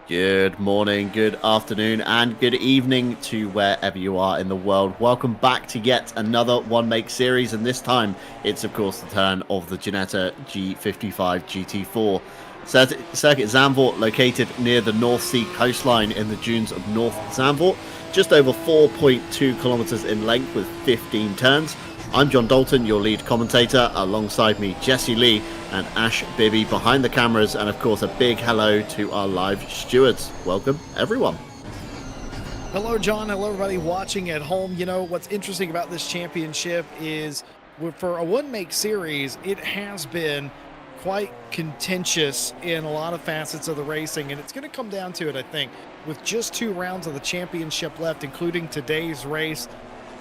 Good morning, good afternoon, and good evening to wherever you are in the world. Welcome back to yet another One Make series, and this time it's, of course, the turn of the Ginetta G55 GT4. Circuit Zandvoort, located near the North Sea coastline in the dunes of North Zandvoort, just over 4.2 kilometers in length with 15 turns. I'm John Dalton, your lead commentator. Alongside me, Jesse Lee and Ash Bibby behind the cameras. And of course, a big hello to our live stewards. Welcome, everyone. Hello, John. Hello, everybody watching at home. You know, what's interesting about this championship is for a one-make series, it has been quite contentious in a lot of facets of the racing, and it's going to come down to it, I think, with just 2 rounds of the championship left, including today's race.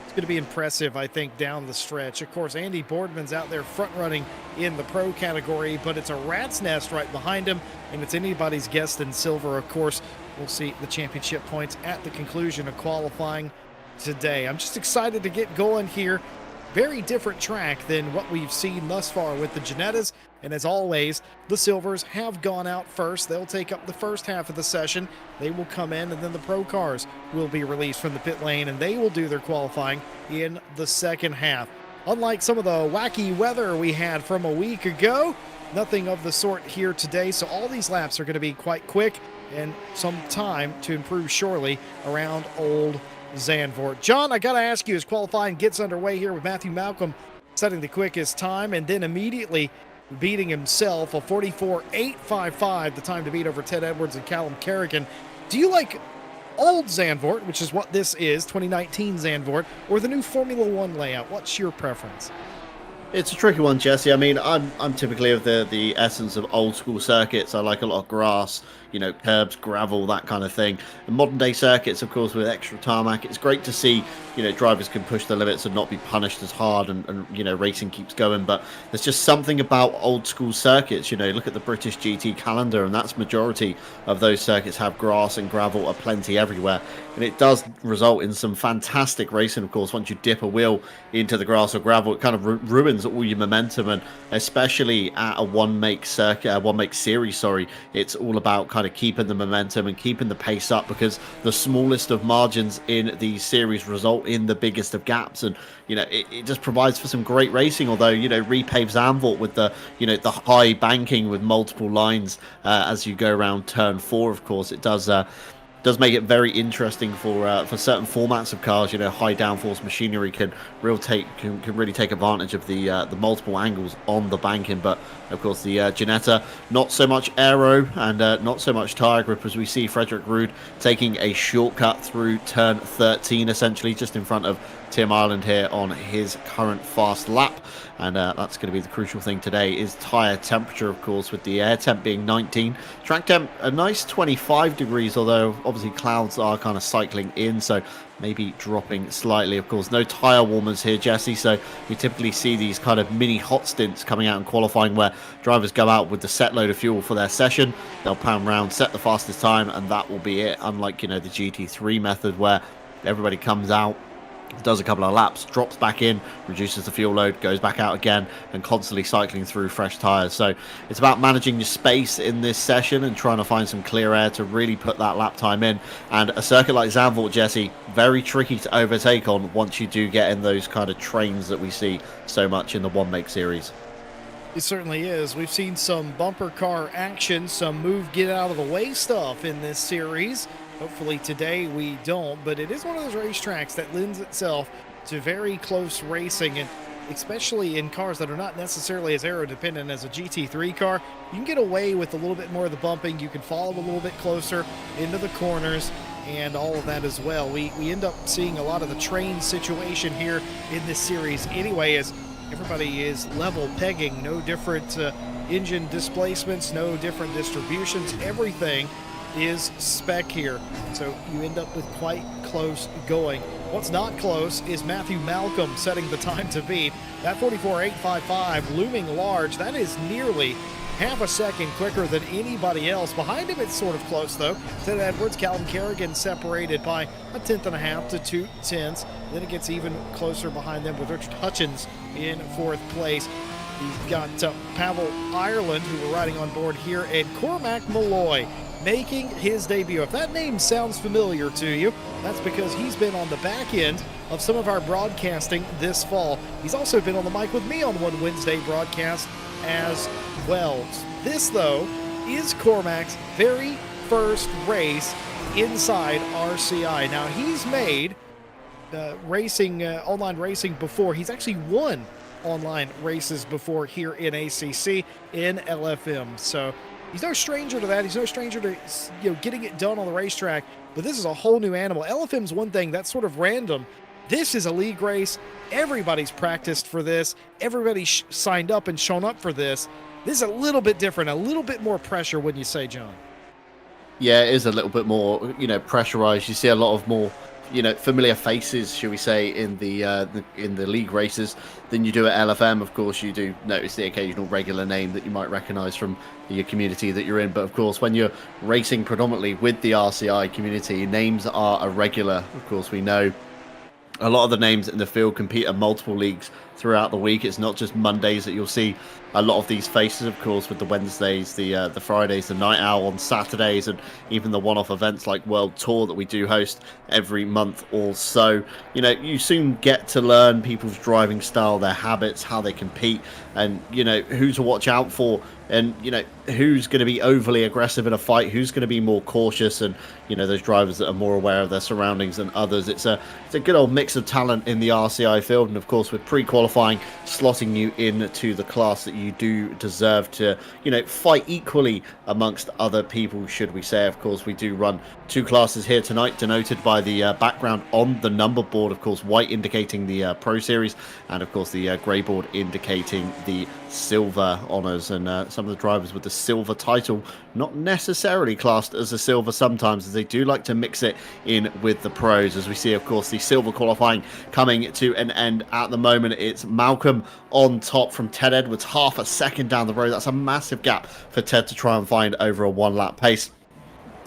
It's going to be impressive, I think, down the stretch. Of course, Andy Boardman's out there front-running in the pro category, but it's a rat's nest right behind him, and it's anybody's guess in silver. Of course, we'll see the championship points at the conclusion of qualifying today. I'm just excited to get going here. Very different track than what we've seen thus far with the Ginettas. And as always, the Silvers have gone out first. They'll take up the first half of the session. They will come in, and then the Pro cars will be released from the pit lane, and they will do their qualifying in the second half. Unlike some of the wacky weather we had from a week ago, nothing of the sort here today. So all these laps are going to be quite quick and some time to improve surely around Old Zandvoort. John, I got to ask you, as qualifying gets underway here with Matthew Malcolm setting the quickest time and then immediately beating himself, a 44.855, the time to beat over Ted Edwards and Callum Kerrigan. Do you like Old Zandvoort, which is what this is, 2019 Zandvoort, or the new Formula One layout? What's your preference? It's a tricky one, Jesse. I mean, I'm typically of the essence of old school circuits. I like a lot of grass, curbs, gravel, that kind of thing. And modern day circuits, of course, with extra tarmac, it's great to see, drivers can push the limits and not be punished as hard, and racing keeps going. But there's just something about old school circuits. Look at the British GT calendar, and that's majority of those circuits have grass and gravel aplenty everywhere. And it does result in some fantastic racing, of course. Once you dip a wheel into the grass or gravel, it kind of ruins all your momentum, and especially at a one-make series, it's all about kind of keeping the momentum and keeping the pace up, because the smallest of margins in these series result in the biggest of gaps. And it just provides for some great racing. Although repave Zandvoort with the the high banking with multiple lines as you go around turn 4, of course, it does make it very interesting for certain formats of cars. High downforce machinery can really take advantage of the multiple angles on the banking. But of course, the Ginetta, not so much aero and not so much tire grip, as we see Frederick Rude taking a shortcut through turn 13, essentially just in front of Tim Ireland here on his current fast lap. And that's going to be the crucial thing today, is tyre temperature, of course, with the air temp being 19. Track temp, a nice 25 degrees, although obviously clouds are kind of cycling in, so maybe dropping slightly. Of course, no tyre warmers here, Jesse, so we typically see these kind of mini hot stints coming out in qualifying, where drivers go out with the set load of fuel for their session. They'll pound round, set the fastest time, and that will be it. Unlike, the GT3 method, where everybody comes out, does a couple of laps, drops back in, reduces the fuel load, goes back out again, and constantly cycling through fresh tyres. So it's about managing your space in this session and trying to find some clear air to really put that lap time in. And a circuit like Zandvoort, Jesse, very tricky to overtake on once you do get in those kind of trains that we see so much in the one-make series. It certainly is. We've seen some bumper car action, some move get out of the way stuff in this series. Hopefully today we don't, but it is one of those racetracks that lends itself to very close racing, and especially in cars that are not necessarily as aero dependent as a GT3 car. You can get away with a little bit more of the bumping. You can follow a little bit closer into the corners and all of that as well. We end up seeing a lot of the train situation here in this series anyway, as everybody is level pegging, no different engine displacements, no different distributions. Everything is spec here, so you end up with quite close going. What's not close is Matthew Malcolm setting the time to beat. That 44.855 looming large. That is nearly half a second quicker than anybody else. Behind him, it's sort of close, though. Ted Edwards, Callum Kerrigan separated by a tenth and a half to 2 tenths. Then it gets even closer behind them with Richard Hutchins in 4th place. You've got Pavel Ireland, who we're riding on board here, and Cormac Malloy making his debut. If that name sounds familiar to you, that's because he's been on the back end of some of our broadcasting this fall. He's also been on the mic with me on one Wednesday broadcast as well. This, though, is Cormac's very first race inside RCI. Now, he's made online racing before. He's actually won online races before here in ACC in LFM. So he's no stranger to that. He's no stranger to getting it done on the racetrack. But this is a whole new animal. LFM's one thing that's sort of random. This is a league race. Everybody's practiced for this. Everybody signed up and shown up for this. This is a little bit different, a little bit more pressure, wouldn't you say, John? Yeah, it is a little bit more, pressurized. You see a lot of more, familiar faces, shall we say, in the league races than you do at LFM. Of course, you do notice the occasional regular name that you might recognize from your community that you're in. But of course, when you're racing predominantly with the RCI community, names are irregular. Of course, we know a lot of the names in the field compete at multiple leagues throughout the week. It's not just Mondays that you'll see a lot of these faces, of course, with the Wednesdays, the Fridays, the Night Owl on Saturdays, and even the one-off events like World Tour that we do host every month or so. You soon get to learn people's driving style, their habits, how they compete, and who to watch out for, and who's going to be overly aggressive in a fight, who's going to be more cautious, and those drivers that are more aware of their surroundings than others. It's a good old mix of talent in the RCI field, and of course with pre-qualifying slotting you into the class that you do deserve to fight equally amongst other people, should we say. Of course, we do run two classes here tonight, denoted by the background on the number board. Of course, white indicating the Pro Series, and of course the grey board indicating the silver honours. And some of the drivers with the silver title not necessarily classed as a silver sometimes, as they do like to mix it in with the pros. As we see, of course, the silver qualifying coming to an end at the moment. It's Malcolm on top from Ted Edwards, half a second down the road. That's a massive gap for Ted to try and find over a one-lap pace.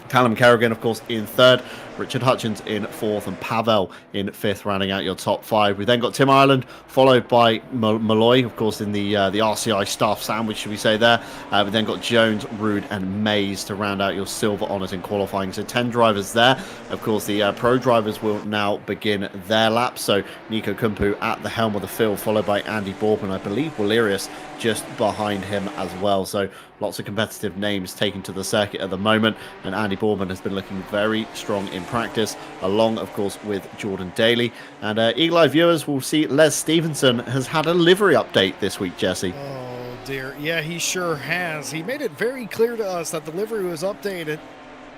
Callum Kerrigan, of course, in third, Richard Hutchins in fourth, and Pavel in fifth, rounding out your top five. We then got Tim Ireland, followed by Malloy, of course, in the RCI staff sandwich, should we say there. We then got Jones, Rude, and Mays to round out your silver honours in qualifying. So 10 drivers there. Of course, the pro drivers will now begin their laps. So Nico Kumpu at the helm of the field, followed by Andy Borbin, I believe Valerius just behind him as well. So lots of competitive names taken to the circuit at the moment, and Andy Borbin has been looking very strong in practice, along of course with Jordan Daly. And Eagle Eye viewers will see Les Stevenson has had a livery update this week, Jesse. Oh dear, yeah, he sure has. He made it very clear to us that the livery was updated,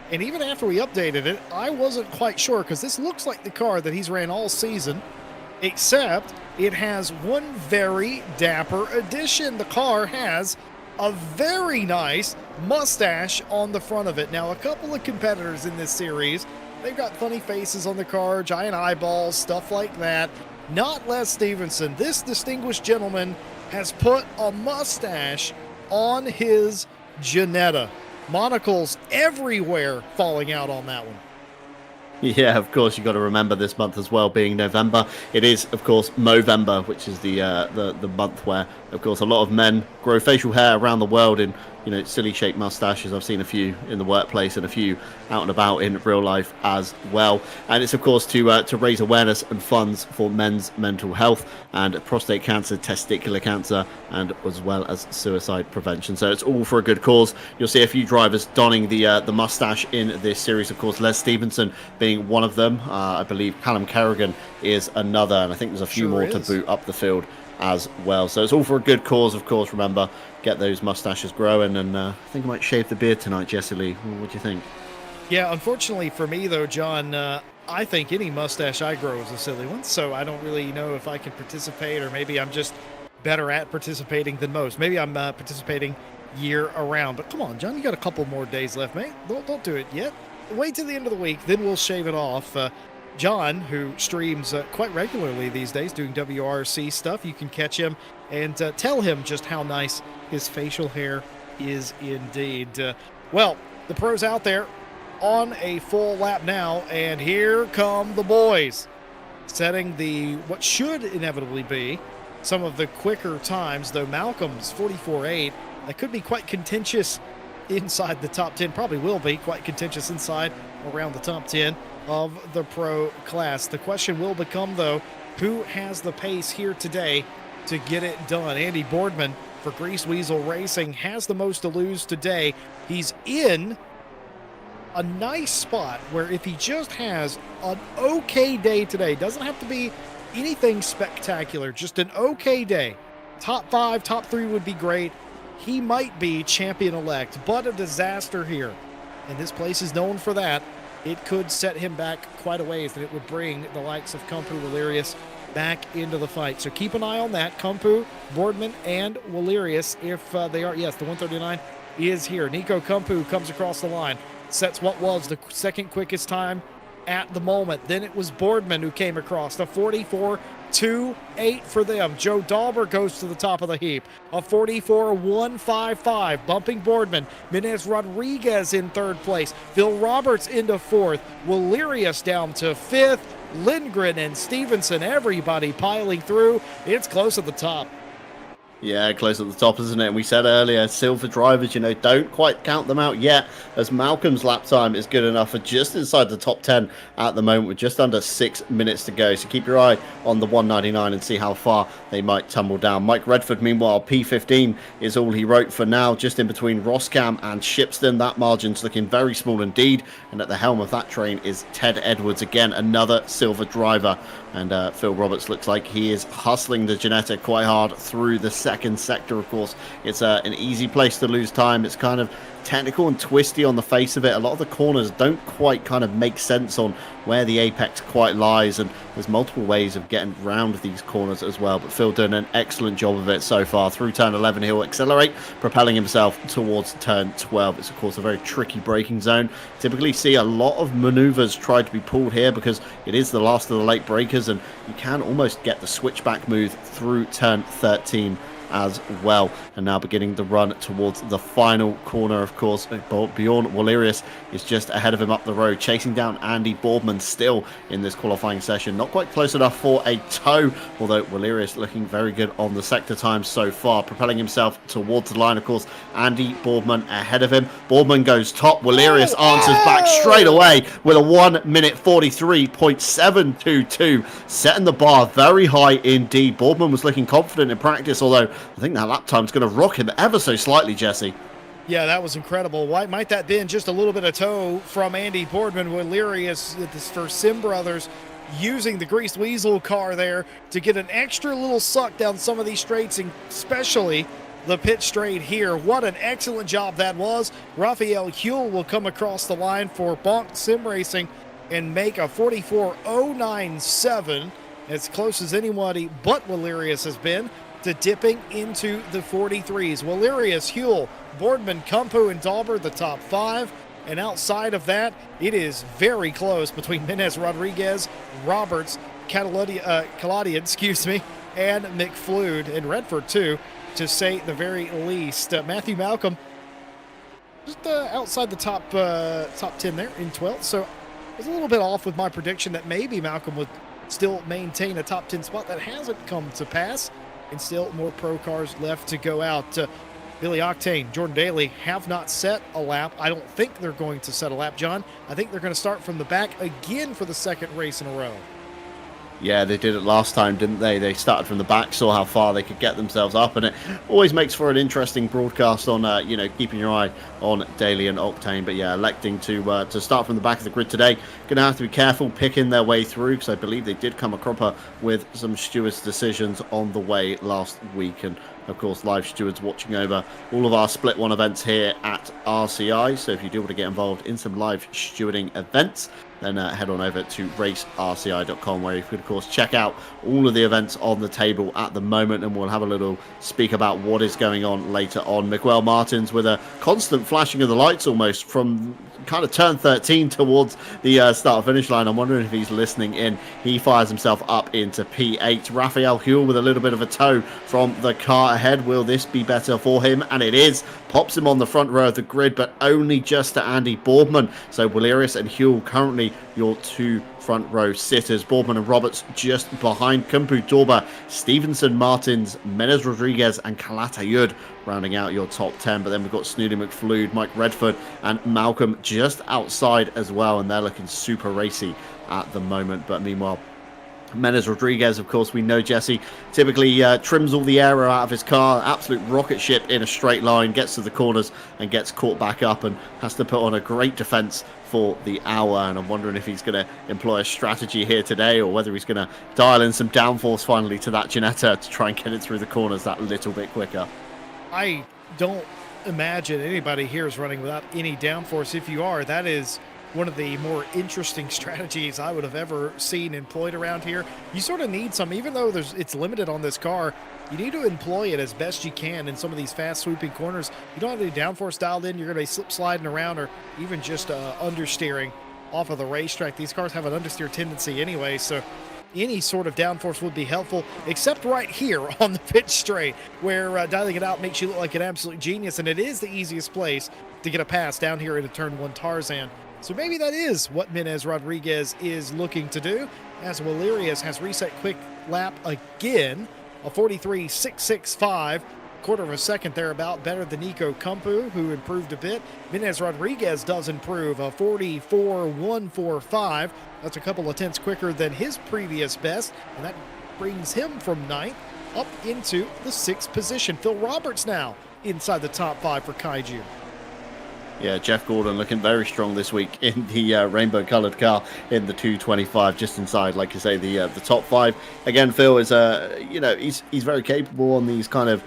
and even after we updated it, I wasn't quite sure, because this looks like the car that he's ran all season, except it has one very dapper addition. The car has a very nice mustache on the front of it. Now, a couple of competitors in this series, they've got funny faces on the car, giant eyeballs, stuff like that. Not Les Stevenson. This distinguished gentleman has put a mustache on his Ginetta. Monocles everywhere falling out on that one. Yeah, of course, you've got to remember this month as well being November. It is, of course, Movember, which is the month where, of course, a lot of men grow facial hair around the world in, silly shaped mustaches. I've seen a few in the workplace and a few out and about in real life as well. And it's, of course, to raise awareness and funds for men's mental health and prostate cancer, testicular cancer, and as well as suicide prevention. So it's all for a good cause. You'll see a few drivers donning the mustache in this series. Of course, Les Stevenson being one of them. I believe Callum Kerrigan is another, and I think there's a few more to boot up the field as well. So it's all for a good cause, of course. Remember, get those mustaches growing, and I think I might shave the beard tonight, Jesse Lee. What do you think? Yeah, unfortunately for me, though, John, I think any mustache I grow is a silly one, so I don't really know if I can participate, or maybe I'm just better at participating than most. Maybe I'm participating year around. But come on, John, you got a couple more days left, mate. Don't do it yet. Wait till the end of the week, then we'll shave it off. John, who streams quite regularly these days doing WRC stuff, you can catch him and tell him just how nice his facial hair is indeed. Well, the pros out there on a full lap now, and here come the boys, setting what should inevitably be some of the quicker times, though Malcolm's 44.8, that could be quite contentious inside the top 10. Probably will be quite contentious inside around the top 10 of the pro class. The question will become, though, who has the pace here today to get it done? Andy Boardman for Grease Weasel Racing has the most to lose today. He's in a nice spot where if he just has an okay day today, doesn't have to be anything spectacular, just an okay day. Top 5, top 3 would be great. He might be champion-elect, but a disaster here. And this place is known for that. It could set him back quite a ways, and it would bring the likes of Kumpu Walerius back into the fight. So keep an eye on that. Kumpu, Boardman, and Walerius, if they are, yes, the 139 is here. Nico Kumpu comes across the line, sets what was the second quickest time at the moment. Then it was Boardman who came across the 44.28 for them. Joe Dauber goes to the top of the heap. A 44.155, bumping Boardman. Menez Rodriguez in third place. Phil Roberts into fourth. Walerius down to fifth. Lindgren and Stevenson, everybody piling through. It's close at the top. Yeah, close at the top, isn't it? And we said earlier, silver drivers, don't quite count them out yet, as Malcolm's lap time is good enough for just inside the top 10 at the moment with just under 6 minutes to go. So keep your eye on the 199 and see how far they might tumble down. Mike Redford, meanwhile, P15 is all he wrote for now, just in between Roscam and Shipston. That margin's looking very small indeed. And at the helm of that train is Ted Edwards, again, another silver driver. And Phil Roberts looks like he is hustling the Ginetta quite hard through the second sector, of course. It's an easy place to lose time. It's kind of technical and twisty on the face of it. A lot of the corners don't quite kind of make sense on where the apex quite lies, and there's multiple ways of getting around these corners as well. But Phil doing an excellent job of it so far. Through turn 11, he'll accelerate, propelling himself towards turn 12. It's, of course, a very tricky braking zone. Typically see a lot of maneuvers try to be pulled here because it is the last of the late breakers, and you can almost get the switchback move through turn 13 as well. And now beginning the run towards the final corner, of course. Bjorn Walerius is just ahead of him up the road, chasing down Andy Boardman still in this qualifying session. Not quite close enough for a tow, although Walerius looking very good on the sector time so far, propelling himself towards the line. Of course, Andy Boardman ahead of him. Boardman goes top. Walerius answers back straight away with a 1 minute 43.722, setting the bar very high indeed. Boardman was looking confident in practice, although I think that lap time is going to rock him ever so slightly, Jesse. Yeah, that was incredible. Why might that been just a little bit of tow from Andy Boardman? Walerius for Sim Brothers using the Greased Weasel car there to get an extra little suck down some of these straights, and especially the pit straight here. What an excellent job that was. Raphael Huell will come across the line for Bonk Sim Racing and make a 44.097, as close as anybody but Walerius has been to dipping into the 43s. Walerius, Huell, Boardman, Kumpu, and Dauber, the top 5. And outside of that, it is very close between Menez Rodriguez, Roberts, Caladian, and McFlude, and Redford, too, to say the very least. Matthew Malcolm, just outside the top 10 there in 12th. So I was a little bit off with my prediction that maybe Malcolm would still maintain a top 10 spot. That hasn't come to pass. And still more pro cars left to go out. Billy Octane, Jordan Daly have not set a lap. I don't think they're going to set a lap, John. I think they're going to start from the back again for the second race in a row. Yeah, they did it last time, didn't they? They started from the back, saw how far they could get themselves up, and it always makes for an interesting broadcast on, keeping your eye on Daly and Octane. But yeah, electing to start from the back of the grid today. Going to have to be careful picking their way through, because I believe they did come a cropper with some stewards' decisions on the way last week. And of course, live stewards watching over all of our Split One events here at RCI. So if you do want to get involved in some live stewarding events, then head on over to racerci.com, where you could, of course, check out all of the events on the table at the moment, and we'll have a little speak about what is going on later on. Miguel Martins with a constant flashing of the lights almost from kind of turn 13 towards the start-finish line. I'm wondering if he's listening in. He fires himself up into P8. Raphael Huell with a little bit of a tow from the car ahead. Will this be better for him? And it is. Pops him on the front row of the grid, but only just to Andy Boardman. So Walerius and Huell currently your two front row sitters. Boardman and Roberts just behind. Kumpu, Dorba, Stevenson, Martins, Menez Rodriguez, and Calatayud rounding out your top 10. But then we've got Snooty McFleud, Mike Redford, and Malcolm just outside as well. And they're looking super racy at the moment. But meanwhile, Menez Rodriguez, of course, we know Jesse typically trims all the air out of his car, absolute rocket ship in a straight line, gets to the corners and gets caught back up and has to put on a great defense for the hour. And I'm wondering if he's going to employ a strategy here today or whether he's going to dial in some downforce finally to that Ginetta to try and get it through the corners that little bit quicker. I don't imagine anybody here is running without any downforce. If you are, that is one of the more interesting strategies I would have ever seen employed around here. You sort of need some, even though it's limited on this car, you need to employ it as best you can in some of these fast swooping corners. You don't have any downforce dialed in, you're going to be slip sliding around or even just understeering off of the racetrack. These cars have an understeer tendency anyway, so any sort of downforce would be helpful, except right here on the pit straight, where dialing it out makes you look like an absolute genius, and it is the easiest place to get a pass down here into turn 1 Tarzan. So maybe that is what Menez Rodriguez is looking to do, as Walerius has reset quick lap again, a 43.665, quarter of a second thereabout, better than Nico Kumpu, who improved a bit. Menez Rodriguez does improve, a 44.145. That's a couple of tenths quicker than his previous best, and that brings him from 9th up into the 6th position. Phil Roberts now inside the top 5 for Kaiju. Yeah, Jeff Gordon looking very strong this week in the rainbow-coloured car in the 225, just inside, like you say, the top 5. Again, Phil is, he's very capable on these kind of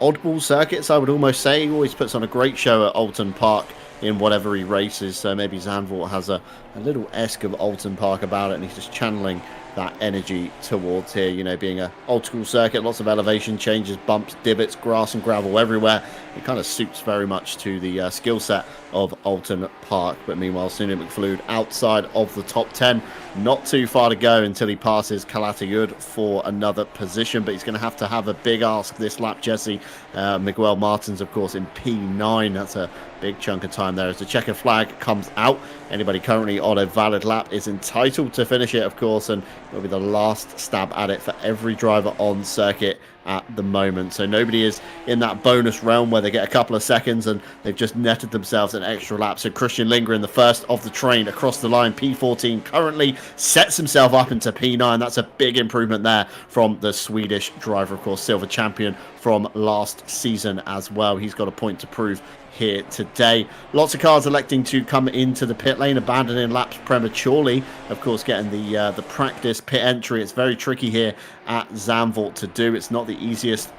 oddball circuits, I would almost say. He always puts on a great show at Alton Park in whatever he races. So maybe Zandvoort has a little esque of Alton Park about it, and he's just channeling that energy towards here, being a old school circuit, lots of elevation changes, bumps, divots, grass and gravel everywhere. It kind of suits very much to the skill set of Alton Park. But meanwhile, Sunil McFleud outside of the top 10, not too far to go until he passes Calatayud for another position, but he's going to have a big ask this lap, Jesse. Miguel Martins, of course, in P9. That's a big chunk of time there as the checker flag comes out. Anybody currently on a valid lap is entitled to finish it, of course, and it'll be the last stab at it for every driver on circuit at the moment. So nobody is in that bonus realm where they get a couple of seconds and they've just netted themselves an extra lap. So Christian Lindgren, the first of the train across the line, P14, currently sets himself up into P9. That's a big improvement there from the Swedish driver, of course, silver champion from last season as well. He's got a point to prove here today. Lots of cars electing to come into the pit lane, abandoning laps prematurely. Of course, getting the practice pit entry. It's very tricky here at Zandvoort to do. It's not the easiest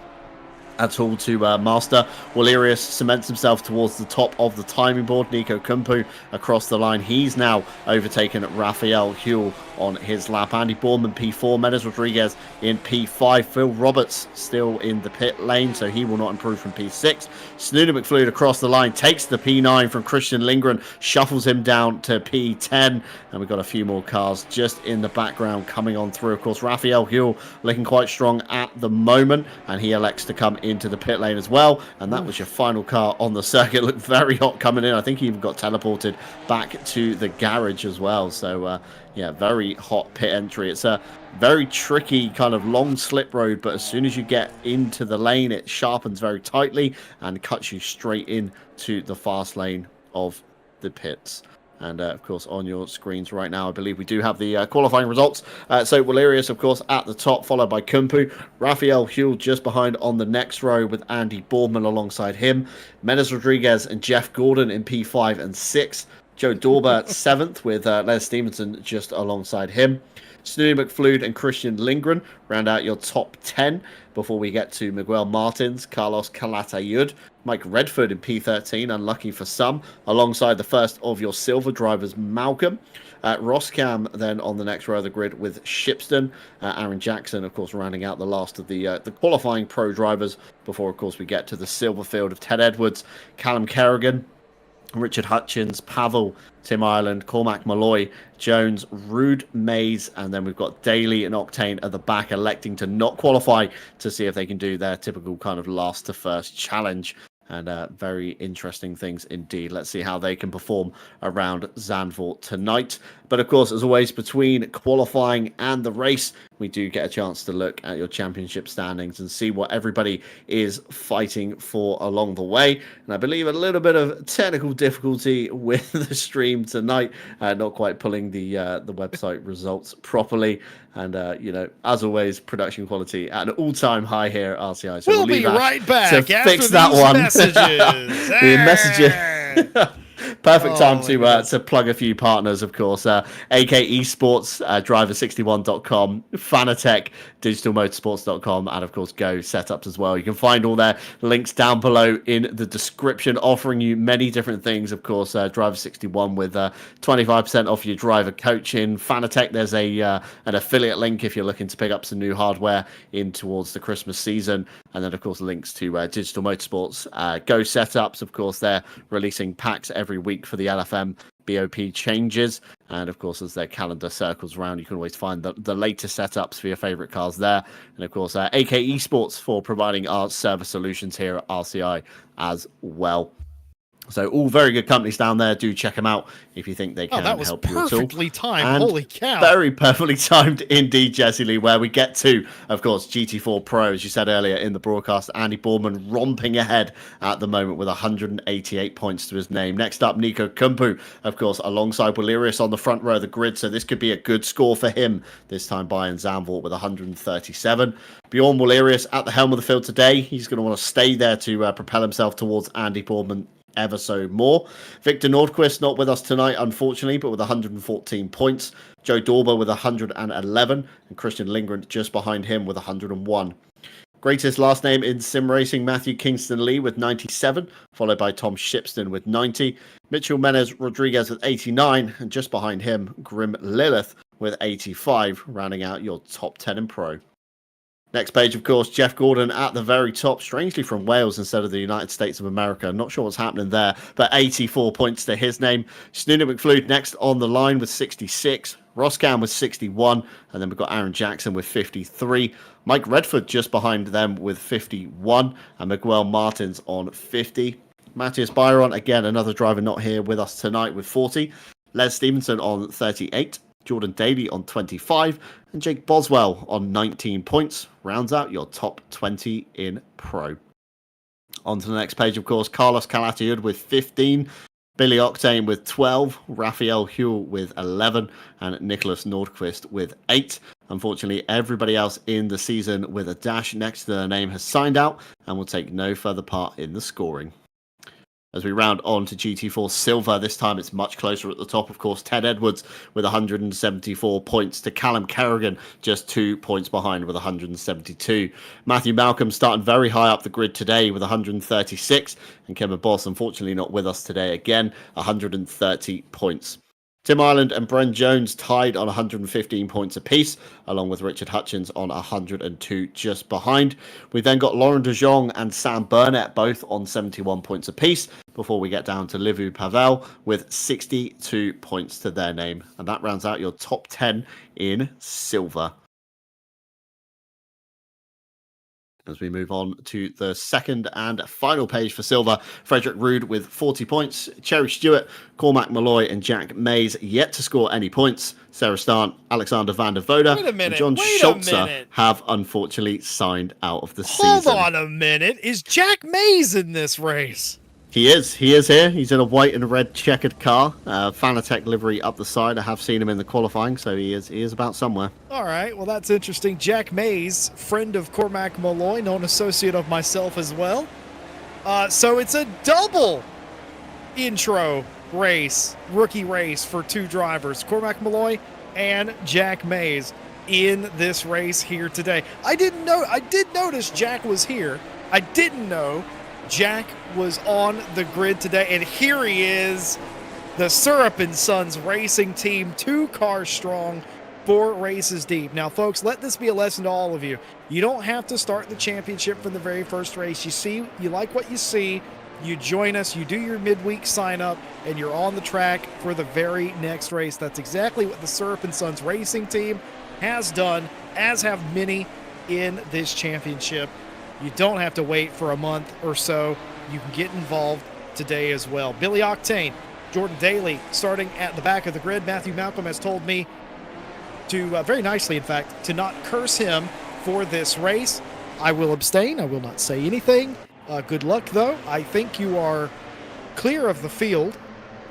at all to master. Walerius cements himself towards the top of the timing board. Nico Kumpu across the line. He's now overtaken Raphael Huell on his lap. Andy Bourman P4, Menez Rodriguez in P5. Phil Roberts still in the pit lane, so he will not improve from P6. Snooty McFleud across the line takes the P9 from Christian Lindgren, shuffles him down to P10, and we've got a few more cars just in the background coming on through. Of course, Raphael Huell looking quite strong at the moment, and he elects to come into the pit lane as well. And that was your final car on the circuit. Looked very hot coming in. I think he even got teleported back to the garage as well. So yeah, very hot pit entry. It's a very tricky kind of long slip road, but as soon as you get into the lane, it sharpens very tightly and cuts you straight into the fast lane of the pits. And of course, on your screens right now, I believe we do have the qualifying results. So Walerius, of course, at the top, followed by Kumpu. Raphael Huell just behind on the next row with Andy Boardman alongside him. Menez Rodriguez and Jeff Gordon in P5 and 6. Joe Dorba 7th with Les Stevenson just alongside him. Snooty McFleud and Christian Lindgren round out your top 10 before we get to Miguel Martins, Carlos Calatayud, Mike Redford in P13, unlucky for some, alongside the first of your silver drivers, Malcolm. Roscam then on the next row of the grid with Shipston. Aaron Jackson, of course, rounding out the last of the qualifying pro drivers before, of course, we get to the silver field of Ted Edwards, Callum Kerrigan, Richard Hutchins, Pavel, Tim Ireland, Cormac Malloy, Jones, Rude, Mays, and then we've got Daly and Octane at the back electing to not qualify to see if they can do their typical kind of last to first challenge and very interesting things indeed. Let's see how they can perform around Zandvoort tonight. But of course, as always, between qualifying and the race, we do get a chance to look at your championship standings and see what everybody is fighting for along the way. And I believe a little bit of technical difficulty with the stream tonight, not quite pulling the website results properly. And, as always, production quality at an all-time high here at RCI. So we'll be right back to after fix that these one. messages. The messages. Perfect time to plug a few partners, of course. AK Esports, Driver61.com, Fanatec, DigitalMotorsports.com, and of course Go Setups as well. You can find all their links down below in the description, offering you many different things. Of course, Driver61 with 25% off your driver coaching. Fanatec, there's an affiliate link if you're looking to pick up some new hardware in towards the Christmas season. And then, of course, links to Digital Motorsports, Go Setups. Of course, they're releasing packs every week for the LFM BOP changes. And, of course, as their calendar circles around, you can always find the latest setups for your favorite cars there. And, of course, AK Esports for providing our service solutions here at RCI as well. So all very good companies down there. Do check them out if you think they can help you at all. That was perfectly timed. And holy cow. Very perfectly timed indeed, Jesse Lee, where we get to, of course, GT4 Pro, as you said earlier in the broadcast. Andy Boorman romping ahead at the moment with 188 points to his name. Next up, Nico Kumpu, of course, alongside Walerius on the front row of the grid. So this could be a good score for him this time by in Zandvoort with 137. Bjorn Walerius at the helm of the field today. He's going to want to stay there to propel himself towards Andy Boorman ever so more. Victor Nordquist not with us tonight, unfortunately, but with 114 points. Joe Dorber with 111, and Christian Lindgren just behind him with 101. Greatest last name in sim racing, Matthew Kingston Lee with 97, followed by Tom Shipston with 90. Mitchell Menez Rodriguez with 89, and just behind him, Grim Lilith with 85, rounding out your top 10 in pro. Next page, of course, Jeff Gordon at the very top, strangely from Wales instead of the United States of America. Not sure what's happening there, but 84 points to his name. Snooner McFlude next on the line with 66. Roscan with 61. And then we've got Aaron Jackson with 53. Mike Redford just behind them with 51. And Miguel Martins on 50. Matthias Byron, again, another driver not here with us tonight with 40. Les Stevenson on 38. Jordan Daly on 25, and Jake Boswell on 19 points, rounds out your top 20 in pro. On to the next page, of course, Carlos Calatiud with 15, Billy Octane with 12, Raphael Huell with 11, and Nicholas Nordquist with 8. Unfortunately, everybody else in the season with a dash next to their name has signed out and will take no further part in the scoring. As we round on to GT4 Silver, this time it's much closer at the top. Of course, Ted Edwards with 174 points to Callum Kerrigan, just 2 points behind with 172. Matthew Malcolm starting very high up the grid today with 136. And Kevin Boss, unfortunately, not with us today again, 130 points. Tim Ireland and Bren Jones tied on 115 points apiece, along with Richard Hutchins on 102 just behind. We then got Lauren De Jong and Sam Burnett both on 71 points apiece, before we get down to Livu Pavel with 62 points to their name. And that rounds out your top 10 in silver. As we move on to the second and final page for silver, Frederick Rude with 40 points. Cherry Stewart, Cormac Malloy and Jack Mays yet to score any points. Sarah Stant, Alexander van der Voda and John Schultzer have unfortunately signed out of the season. Hold on a minute. Is Jack Mays in this race? He is here. He's in a white and red checkered car. Fanatec livery up the side. I have seen him in the qualifying, so he is about somewhere. All right, well, that's interesting. Jack Mays, friend of Cormac Malloy, known associate of myself as well. So it's a double intro race, rookie race for two drivers, Cormac Malloy and Jack Mays, in this race here today. I did notice Jack was here. I didn't know Jack was on the grid today, and here he is, the Syrup and Sons racing team, 2 cars strong, 4 races deep. Now, folks, let this be a lesson to all of you. You don't have to start the championship from the very first race. You like what you see, you join us, you do your midweek sign up, and you're on the track for the very next race. That's exactly what the Syrup and Sons racing team has done, as have many in this championship. You don't have to wait for a month or so you can get involved today as well. Billy Octane, Jordan Daly starting at the back of the grid. Matthew Malcolm has told me to, very nicely in fact, to not curse him for this race. I will abstain. I will not say anything. Good luck, though. I think you are clear of the field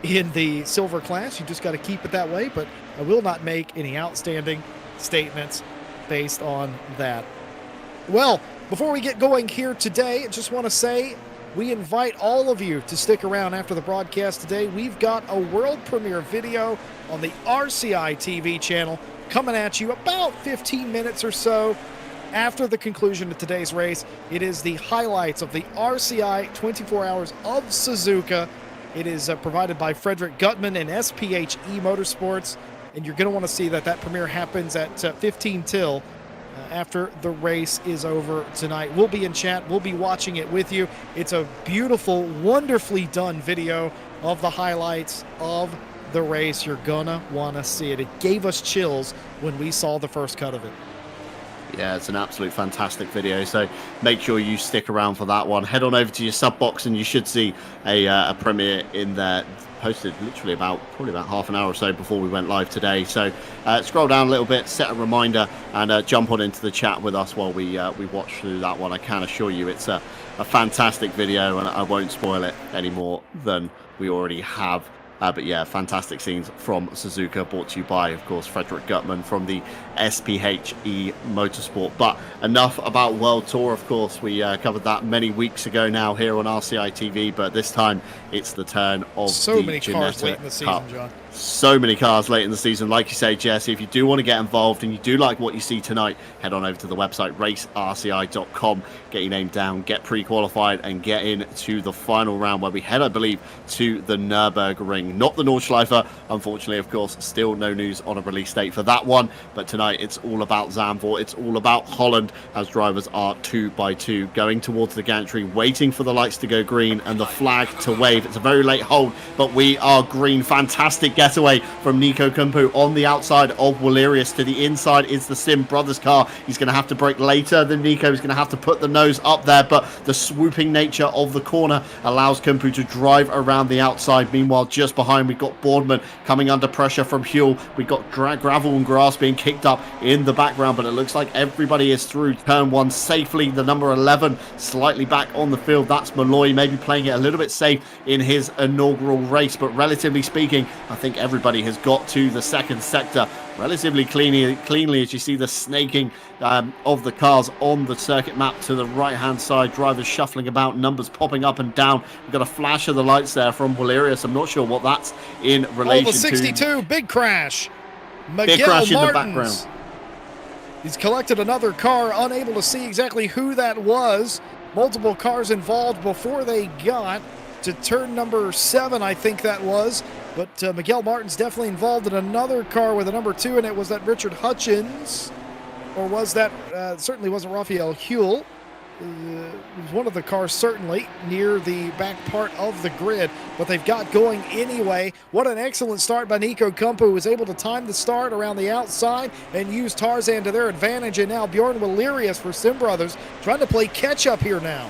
in the silver class. You just got to keep it that way, but I will not make any outstanding statements based on that. Well, before we get going here today, I just want to say we invite all of you to stick around after the broadcast today. We've got a world premiere video on the RCI TV channel coming at you about 15 minutes or so after the conclusion of today's race. It is the highlights of the RCI 24 Hours of Suzuka. It is provided by Frederick Gutman and SPHE Motorsports, and you're going to want to see that premiere happens at 15 till after the race is over tonight. We'll be in chat. We'll be watching it with you. It's a beautiful, wonderfully done video of the highlights of the race. You're going to want to see it. It gave us chills when we saw the first cut of it. Yeah, it's an absolute fantastic video, so make sure you stick around for that one. Head on over to your sub box and you should see a premiere in there posted literally probably about half an hour or so before we went live today. So scroll down a little bit, set a reminder, and jump on into the chat with us while we watch through that one. I can assure you it's a fantastic video, and I won't spoil it any more than we already have. But yeah, fantastic scenes from Suzuka, brought to you by, of course, Frederick Gutman from the SPHE Motorsport. But enough about World Tour, of course. We covered that many weeks ago now here on RCI TV, but this time it's the turn of so many cars late in the season, John. So many cars late in the season. Like you say, Jesse, if you do want to get involved and you do like what you see tonight, head on over to the website racerci.com, get your name down, get pre-qualified, and get into the final round where we head, I believe, to the Nürburgring. Not the Nordschleife, unfortunately, of course. Still no news on a release date for that one. But tonight it's all about Zandvoort. It's all about Holland, as drivers are 2 by 2 going towards the gantry, waiting for the lights to go green and the flag to wave. It's a very late hold, but we are green. Fantastic getaway from Nico Kumpu on the outside of Walerius. To the inside is the Sim Brothers car. He's going to have to brake later than Nico. He's going to have to put the nose up there, but the swooping nature of the corner allows Kumpu to drive around the outside. Meanwhile, just behind, we've got Boardman coming under pressure from Huell. We've got gravel and grass being kicked up in the background, but it looks like everybody is through turn one safely. The number 11 slightly back on the field. That's Malloy, maybe playing it a little bit safe in his inaugural race, but relatively speaking, I think everybody has got to the second sector relatively cleanly as you see the snaking of the cars on the circuit map to the right hand side. Drivers shuffling about, numbers popping up and down. We've got a flash of the lights there from Walerius. I'm not sure what that's in relation to. 62, big crash. Big crash in the background. He's collected another car, unable to see exactly who that was. Multiple cars involved before they got to turn number 7, I think that was. But Miguel Martin's definitely involved in another car with a number 2, and it was that Richard Hutchins. Or was that, certainly wasn't Raphael Huell. It was one of the cars certainly near the back part of the grid, but they've got going anyway. What an excellent start by Nico Kumpu, who was able to time the start around the outside and use Tarzan to their advantage. And now Bjorn Walerius for Sim Brothers trying to play catch up here now.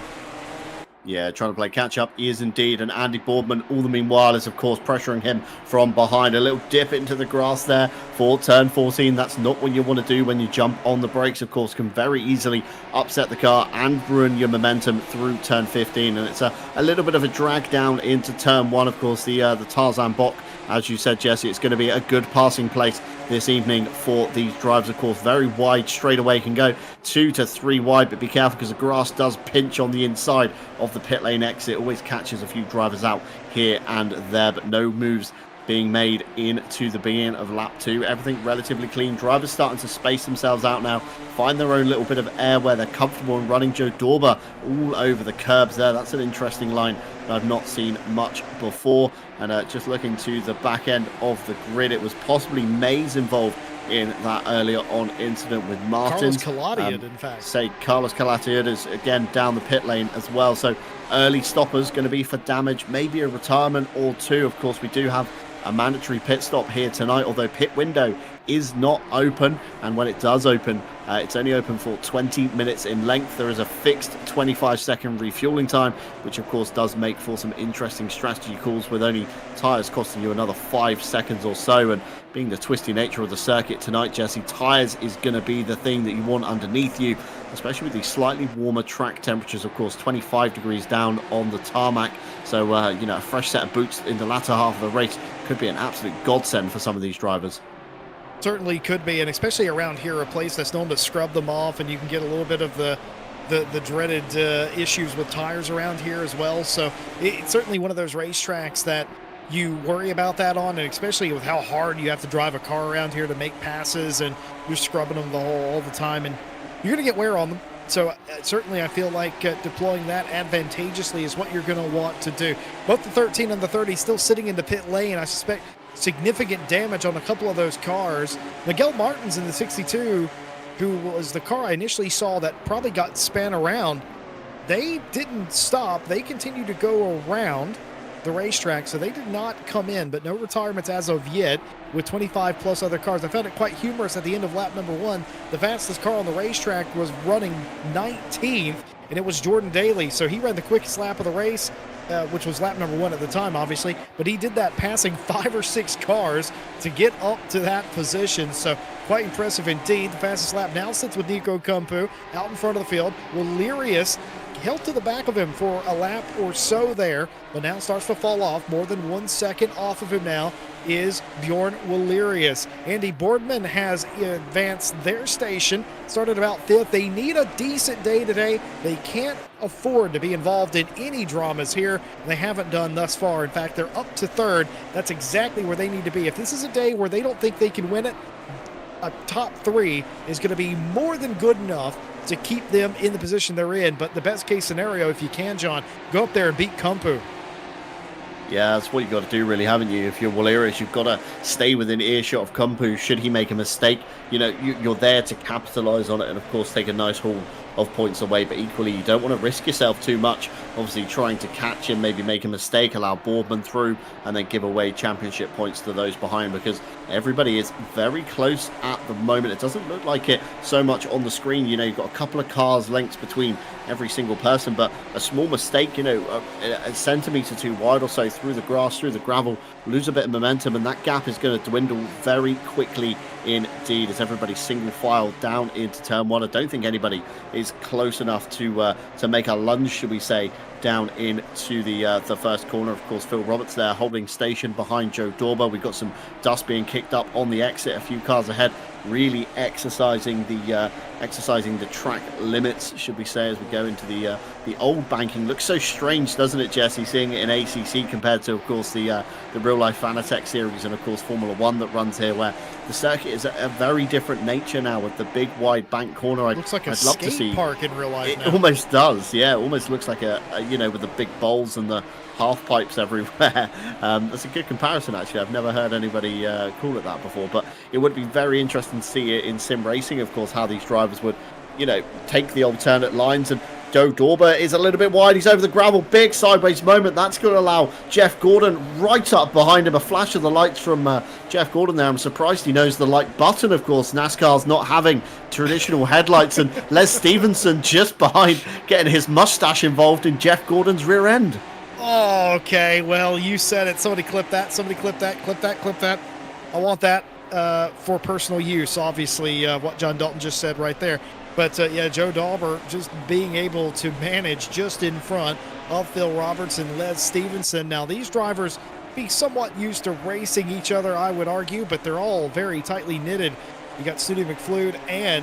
Yeah, trying to play catch-up is indeed, and Andy Boardman, all the meanwhile, is, of course, pressuring him from behind. A little dip into the grass there for turn 14. That's not what you want to do when you jump on the brakes, of course. Can very easily upset the car and ruin your momentum through turn 15, and it's a little bit of a drag down into turn 1, of course, the Tarzan Bock. As you said, Jesse, it's going to be a good passing place this evening for these drivers, of course. Very wide straightaway, can go 2 to 3 wide, but be careful because the grass does pinch on the inside of the pit lane exit. Always catches a few drivers out here and there, but no moves being made into the beginning of lap 2. Everything relatively clean. Drivers starting to space themselves out now, find their own little bit of air where they're comfortable and running. Joe Dorber all over the curbs there. That's an interesting line that I've not seen much before. And just looking to the back end of the grid, it was possibly Mays involved in that earlier on incident with Martin. Carlos Calatiad, in fact. Carlos Calatiad is again down the pit lane as well. So early stoppers going to be for damage, maybe a retirement or 2. Of course, we do have a mandatory pit stop here tonight, although pit window is not open, and when it does open, It's only open for 20 minutes in length. There is a fixed 25-second refueling time, which of course does make for some interesting strategy calls, with only tyres costing you another 5 seconds or so. And being the twisty nature of the circuit tonight, Jesse, tyres is going to be the thing that you want underneath you, especially with these slightly warmer track temperatures. Of course, 25 degrees down on the tarmac. So, a fresh set of boots in the latter half of the race could be an absolute godsend for some of these drivers. Certainly could be, and especially around here, a place that's known to scrub them off, and you can get a little bit of the dreaded issues with tires around here as well. So it's certainly one of those racetracks that you worry about that on, and especially with how hard you have to drive a car around here to make passes, and you're scrubbing them all the time, and you're going to get wear on them. So certainly I feel like deploying that advantageously is what you're going to want to do. Both the 13 and the 30 still sitting in the pit lane. I suspect significant damage on a couple of those cars. Miguel Martins in the 62, who was the car I initially saw that probably got span around, they didn't stop. They continued to go around the racetrack, so they did not come in, but no retirements as of yet with 25 plus other cars. I found it quite humorous at the end of lap number 1. The fastest car on the racetrack was running 19th, and it was Jordan Daly. So he ran the quickest lap of the race, which was lap number 1 at the time, obviously, but he did that passing 5 or 6 cars to get up to that position. So quite impressive indeed. The fastest lap now sits with Nico Kumpu out in front of the field. Walerius held to the back of him for a lap or so there, but now starts to fall off. More than 1 second off of him now is Bjorn Walerius. Andy Boardman has advanced their station, started about 5th. They need a decent day today. They can't afford to be involved in any dramas here. They haven't done thus far. In fact, they're up to 3rd. That's exactly where they need to be. If this is a day where they don't think they can win it, a top 3 is going to be more than good enough to keep them in the position they're in. But the best case scenario, if you can, John, go up there and beat Kumpu. Yeah, that's what you've got to do, really, haven't you? If you're Walerius, you've got to stay within earshot of Kumpu. Should he make a mistake, you're there to capitalize on it and, of course, take a nice haul of points away. But equally, you don't want to risk yourself too much. Obviously, trying to catch him, maybe make a mistake, allow Boardman through, and then give away championship points to those behind, because everybody is very close at the moment. It doesn't look like it so much on the screen. You've got a couple of cars lengths between every single person, but a small mistake, a centimetre too wide or so through the grass, through the gravel, lose a bit of momentum, and that gap is going to dwindle very quickly indeed as everybody single file down into turn 1. I don't think anybody is close enough to make a lunge, should we say, down into the first corner. Of course, Phil Roberts there holding station behind Joe Dorber. We've got some dust being kicked up on the exit, a few cars ahead, really exercising the track limits, should we say, as we go into the old banking. Looks so strange, doesn't it, Jesse, seeing it in ACC compared to, of course, the real life Fanatec series and, of course, Formula 1 that runs here, where the circuit is a very different nature now with the big wide bank corner. Looks like a skate park in real life. It almost does, yeah. It almost looks like with the big bowls and the half pipes everywhere. That's a good comparison, actually. I've never heard anybody call it that before, but it would be very interesting to see it in sim racing, of course, how these drivers would, take the alternate lines. And Joe Dorber is a little bit wide. He's over the gravel. Big sideways moment. That's going to allow Jeff Gordon right up behind him. A flash of the lights from Jeff Gordon there. I'm surprised he knows the light button, of course. NASCAR's not having traditional headlights. And Les Stevenson just behind, getting his mustache involved in Jeff Gordon's rear end. Oh, okay. Well, you said it. Somebody clip that. Somebody clip that. Clip that. Clip that. I want that for personal use, obviously, what John Dalton just said right there. But, yeah, Joe Dauber just being able to manage just in front of Phil Roberts and Les Stevenson. Now, these drivers be somewhat used to racing each other, I would argue, but they're all very tightly knitted. You got Sudi McFlude and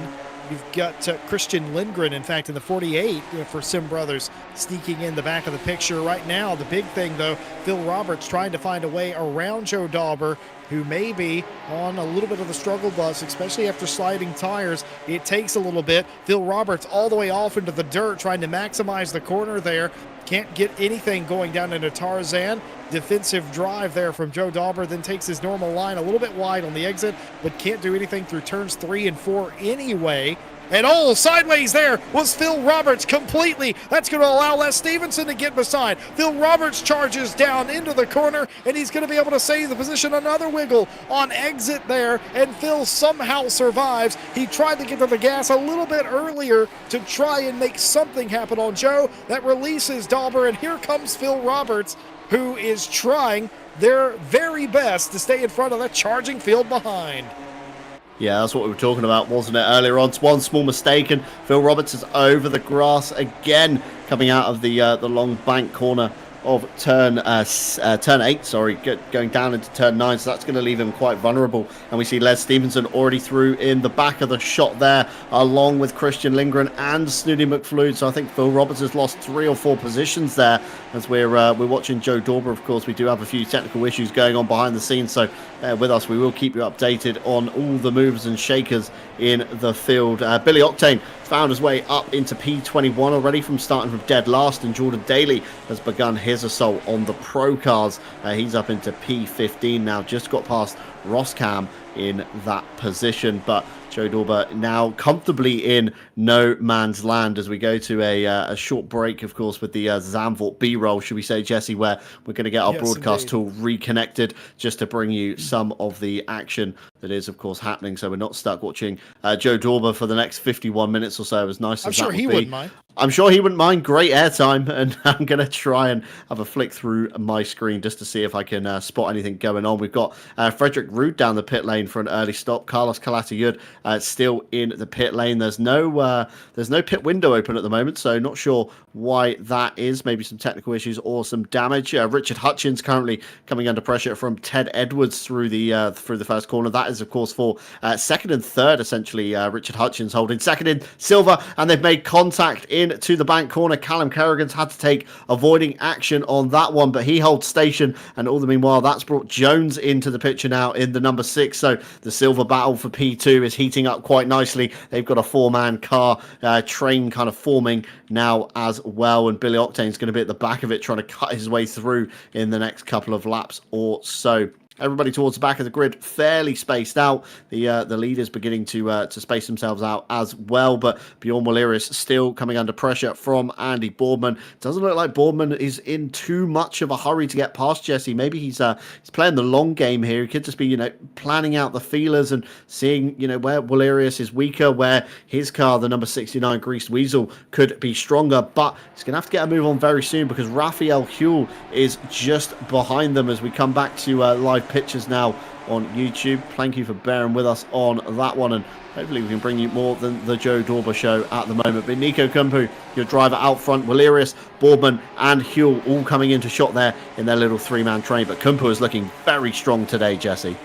you've got Christian Lindgren, in fact, in the 48 for Sim Brothers, sneaking in the back of the picture right now. The big thing, though, Phil Roberts trying to find a way around Joe Dauber, who may be on a little bit of the struggle bus, especially after sliding tires. It takes a little bit. Phil Roberts all the way off into the dirt, trying to maximize the corner there. Can't get anything going down into Tarzan. Defensive drive there from Joe Dauber, then takes his normal line a little bit wide on the exit, but can't do anything through turns 3 and 4 anyway. And sideways there was Phil Roberts completely. That's going to allow Les Stevenson to get beside. Phil Roberts charges down into the corner, and he's going to be able to save the position. Another wiggle on exit there, and Phil somehow survives. He tried to get to the gas a little bit earlier to try and make something happen on Joe. That releases Dauber, and here comes Phil Roberts, who is trying their very best to stay in front of that charging field behind. Yeah, that's what we were talking about, wasn't it, earlier on? It's one small mistake, and Phil Roberts is over the grass again, coming out of the long bank corner of turn 8, going down into turn 9, so that's going to leave him quite vulnerable. And we see Les Stevenson already through in the back of the shot there, along with Christian Lindgren and Snooty McFlude. So I think Phil Roberts has lost 3 or 4 positions there as we're watching Joe Dauber. Of course, we do have a few technical issues going on behind the scenes, so bear with us. We will keep you updated on all the moves and shakers in the field. Billy Octane found his way up into P21 already from starting from dead last, and Jordan Daly has begun his assault on the pro cars. He's up into P15 now, just got past Ross Cam in that position, but Joe Dauber now comfortably in no man's land as we go to a short break, of course, with the Zandvoort B-roll, should we say, Jesse, where we're going to get our broadcast tool reconnected just to bring you some of the action that is, of course, happening, so we're not stuck watching Joe Dauber for the next 51 minutes or so, as nice as that would be. I'm sure he wouldn't mind. I'm sure he wouldn't mind. Great airtime, and I'm going to try and have a flick through my screen just to see if I can spot anything going on. We've got Frederick Rude down the pit lane for an early stop. Carlos Calatayud still in the pit lane. There's no pit window open at the moment, so not sure why that is. Maybe some technical issues or some damage. Richard Hutchins currently coming under pressure from Ted Edwards through the first corner. That is, of course, for second and third, essentially. Richard Hutchins holding second in Silver, and they've made contact into the bank corner. Callum Kerrigan's had to take avoiding action on that one, but he holds station, and all the meanwhile, that's brought Jones into the picture now in the number 6. So the Silver battle for P2 is heating up quite nicely. They've got a 4-man car train kind of forming now as well, and Billy Octane's going to be at the back of it trying to cut his way through in the next couple of laps or so. Everybody towards the back of the grid, fairly spaced out. The leaders beginning to space themselves out as well, but Bjorn Wallerius still coming under pressure from Andy Boardman. Doesn't look like Boardman is in too much of a hurry to get past Jesse. Maybe he's playing the long game here. He could just be planning out the feelers and seeing where Wallerius is weaker, where his car, the number 69 Greased Weasel, could be stronger. But he's going to have to get a move on very soon because Raphael Huell is just behind them as we come back to live pictures now on YouTube. Thank you for bearing with us on that one, and hopefully we can bring you more than the Joe Dauber show at the moment. But Nico Kumpu, your driver out front, Wallerius, Boardman and Huell all coming into shot there in their little 3-man train. But Kumpu is looking very strong today, Jesse.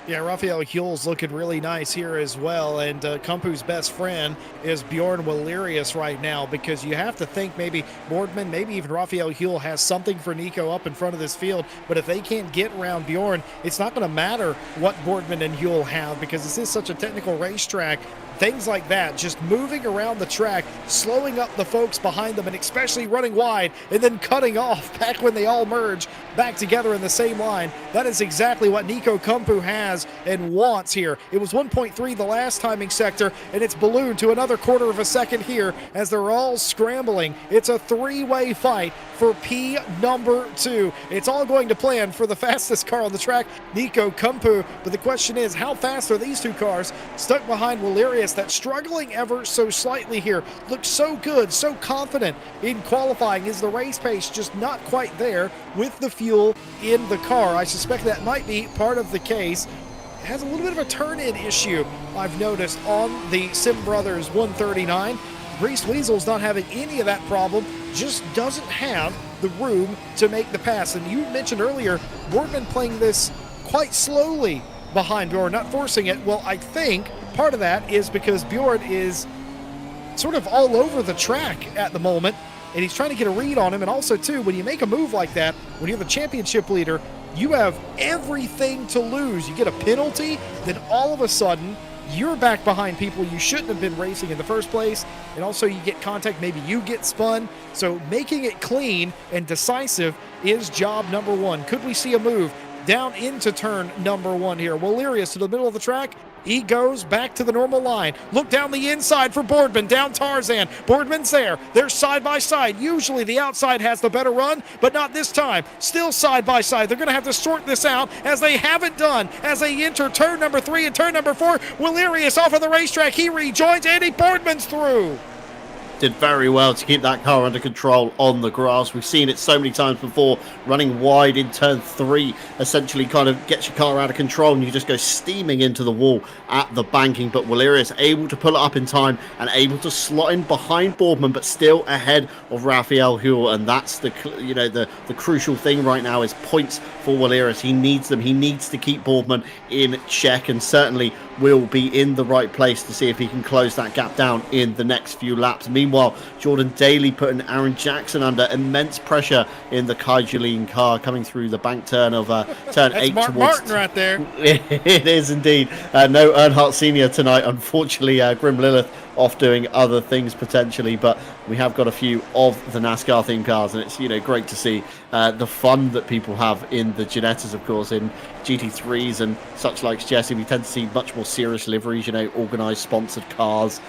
Yeah, Raphael Huell's looking really nice here as well, and Kumpu's best friend is Bjorn Wallerius right now, because you have to think maybe Boardman, maybe even Raphael Huell has something for Nico up in front of this field, but if they can't get around Bjorn, it's not going to matter what Boardman and Huell have, because this is such a technical racetrack. Things like that, just moving around the track, slowing up the folks behind them, and especially running wide and then cutting off back when they all merge back together in the same line. That is exactly what Nico Kumpu has and wants here. It was 1.3 the last timing sector, and it's ballooned to another quarter of a second here as they're all scrambling. It's a 3-way fight for P number 2. It's all going to plan for the fastest car on the track, Nico Kumpu, but the question is, how fast are these two cars stuck behind Wallerius, that's struggling ever so slightly here? Looks so good, so confident in qualifying. Is the race pace just not quite there with the fuel in the car? I suspect that might be part of the case. It has a little bit of a turn-in issue, I've noticed, on the Sim Brothers 139. Greased Weasel's not having any of that problem, just doesn't have the room to make the pass. And you mentioned earlier, Boardman playing this quite slowly behind Bjorn, not forcing it. Well, I think part of that is because Bjorn is sort of all over the track at the moment, and he's trying to get a read on him. And also, too, when you make a move like that, when you're the championship leader, you have everything to lose. You get a penalty, then all of a sudden, you're back behind people you shouldn't have been racing in the first place, and also you get contact, maybe you get spun. So making it clean and decisive is job number 1. Could we see a move down into turn number 1 here? Wallerius to the middle of the track. He goes back to the normal line. Look down the inside for Boardman, down Tarzan. Boardman's there. They're side by side. Usually the outside has the better run, but not this time. Still side by side. They're going to have to sort this out, as they haven't done, as they enter turn number 3 and turn number 4. Willerius off of the racetrack. He rejoins. Andy Boardman's through. Did very well to keep that car under control on the grass. We've seen it so many times before. Running wide in turn 3 essentially kind of gets your car out of control and you just go steaming into the wall at the banking. But Willerius able to pull it up in time and able to slot in behind Boardman, but still ahead of Raphael Huell. And that's the crucial thing right now is points for Willerius. He needs them. He needs to keep Boardman in check, and certainly will be in the right place to see if he can close that gap down in the next few laps. Meanwhile, Jordan Daly putting Aaron Jackson under immense pressure in the Kai Julien car coming through the bank turn of turn 8 Mark towards Martin right there. It is indeed. No Earnhardt Sr. tonight, unfortunately. Grim Lilith off doing other things potentially, but we have got a few of the NASCAR themed cars, and it's great to see the fun that people have in the Ginettas. Of course, in GT3s and such likes, Jesse, we tend to see much more serious liveries, organized sponsored cars,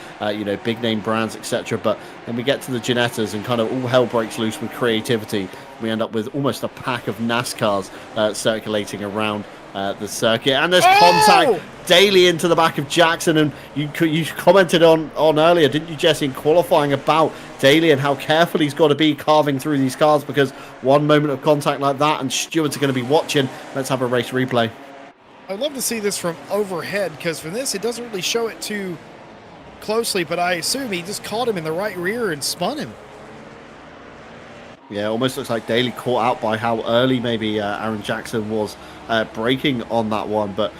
big name brands, etc. But then we get to the Ginettas and kind of all hell breaks loose with creativity. We end up with almost a pack of NASCARs circulating around the circuit, and there's contact. Daly into the back of Jackson, and you commented on earlier, didn't you, Jesse, in qualifying about Daly and how careful he's got to be carving through these cars, because one moment of contact like that and stewards are going to be watching. Let's have a race replay. I'd love to see this from overhead, because from this it doesn't really show it too closely, but I assume he just caught him in the right rear and spun him. Yeah, almost looks like Daly caught out by how early maybe Aaron Jackson was braking on that one, but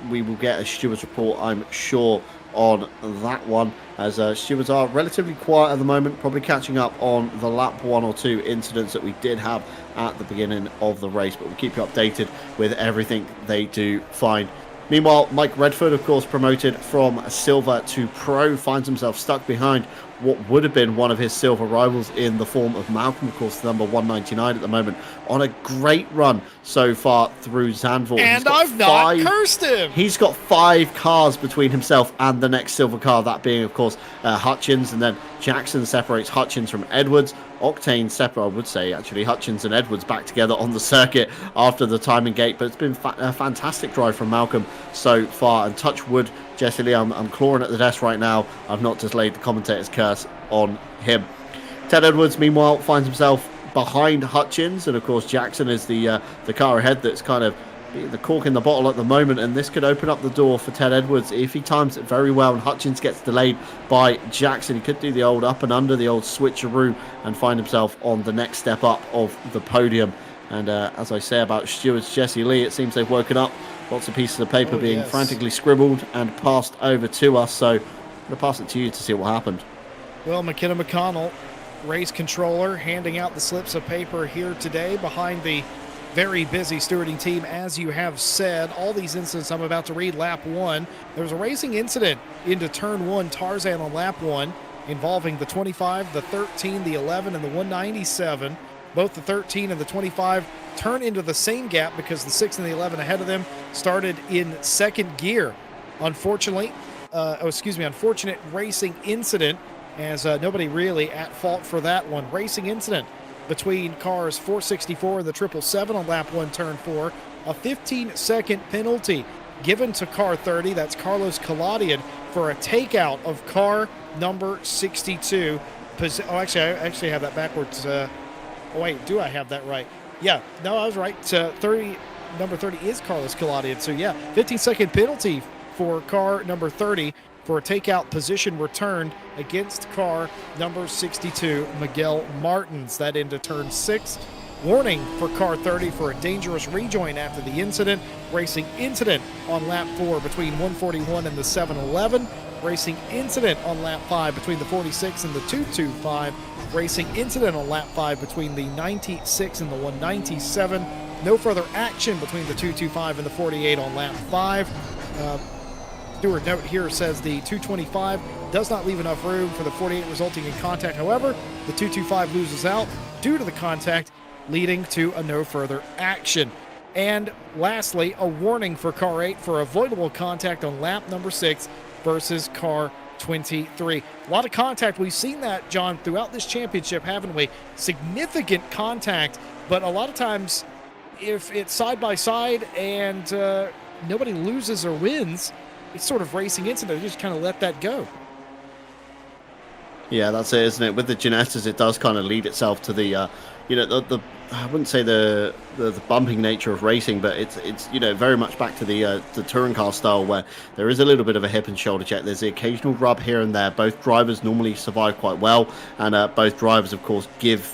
we will get a stewards report, I'm sure, on that one, as stewards are relatively quiet at the moment, probably catching up on the lap 1 or 2 incidents that we did have at the beginning of the race, but we'll keep you updated with everything they do find. Meanwhile, Mike Redford, of course, promoted from silver to pro, finds himself stuck behind what would have been one of his silver rivals in the form of Malcolm, of course, number 199 at the moment, on a great run so far through Zandvoort. And I've not cursed him. He's got 5 cars between himself and the next silver car, that being, of course, Hutchins, and then Jackson separates Hutchins from Edwards. Octane separate, I would say, actually, Hutchins and Edwards back together on the circuit after the timing gate, but it's been a fantastic drive from Malcolm so far, and touch wood, Jesse Lee, I'm clawing at the desk right now. I've not just laid the commentator's curse on him. Ted Edwards, meanwhile, finds himself behind Hutchins, and of course Jackson is the car ahead that's kind of the cork in the bottle at the moment, and this could open up the door for Ted Edwards if he times it very well and Hutchins gets delayed by Jackson. He could do the old up and under, the old switcheroo, and find himself on the next step up of the podium. And as I say about stewards, Jesse Lee, it seems they've woken up. Lots of pieces of paper being frantically scribbled and passed over to us, so I'm going to pass it to you to see what happened. Well, McKenna McConnell, race controller, handing out the slips of paper here today behind the very busy stewarding team, as you have said. All these incidents I'm about to read. Lap 1, there was a racing incident into turn 1, Tarzan on lap 1, involving the 25, the 13, the 11, and the 197. Both the 13 and the 25 turn into the same gap because the 6 and the 11 ahead of them started in second gear. Unfortunate racing incident, as nobody really at fault for that one. Racing incident between cars 464 and the 777 on lap 1, turn 4. A 15-second penalty given to car 30, that's Carlos Caladian, for a takeout of car number 62. I actually have that backwards. Wait, do I have that right? Yeah, no, I was right. Number 30 is Carlos Caladian. So yeah, 15-second penalty for car number 30 for a takeout position returned against car number 62, Miguel Martins. That into turn 6. Warning for car 30 for a dangerous rejoin after the incident. Racing incident on lap 4 between 141 and the 711. Racing incident on lap 5 between the 46 and the 225. Racing incident on lap 5 between the 96 and the 197. No further action between the 225 and the 48 on lap 5. Stewart note here says the 225 does not leave enough room for the 48, resulting in contact. However, the 225 loses out due to the contact, leading to a no further action. And lastly, a warning for car 8 for avoidable contact on lap number 6 versus car 23. A lot of contact. We've seen that, John, throughout this championship, haven't we? Significant contact, but a lot of times if it's side by side and nobody loses or wins, it's sort of racing incident. You just kind of let that go. Yeah, that's it, isn't it? With the Ginettas, it does kind of lead itself to the, the I wouldn't say the bumping nature of racing, but it's very much back to the touring car style where there is a little bit of a hip and shoulder check. There's the occasional rub here and there. Both drivers normally survive quite well, and both drivers, of course, give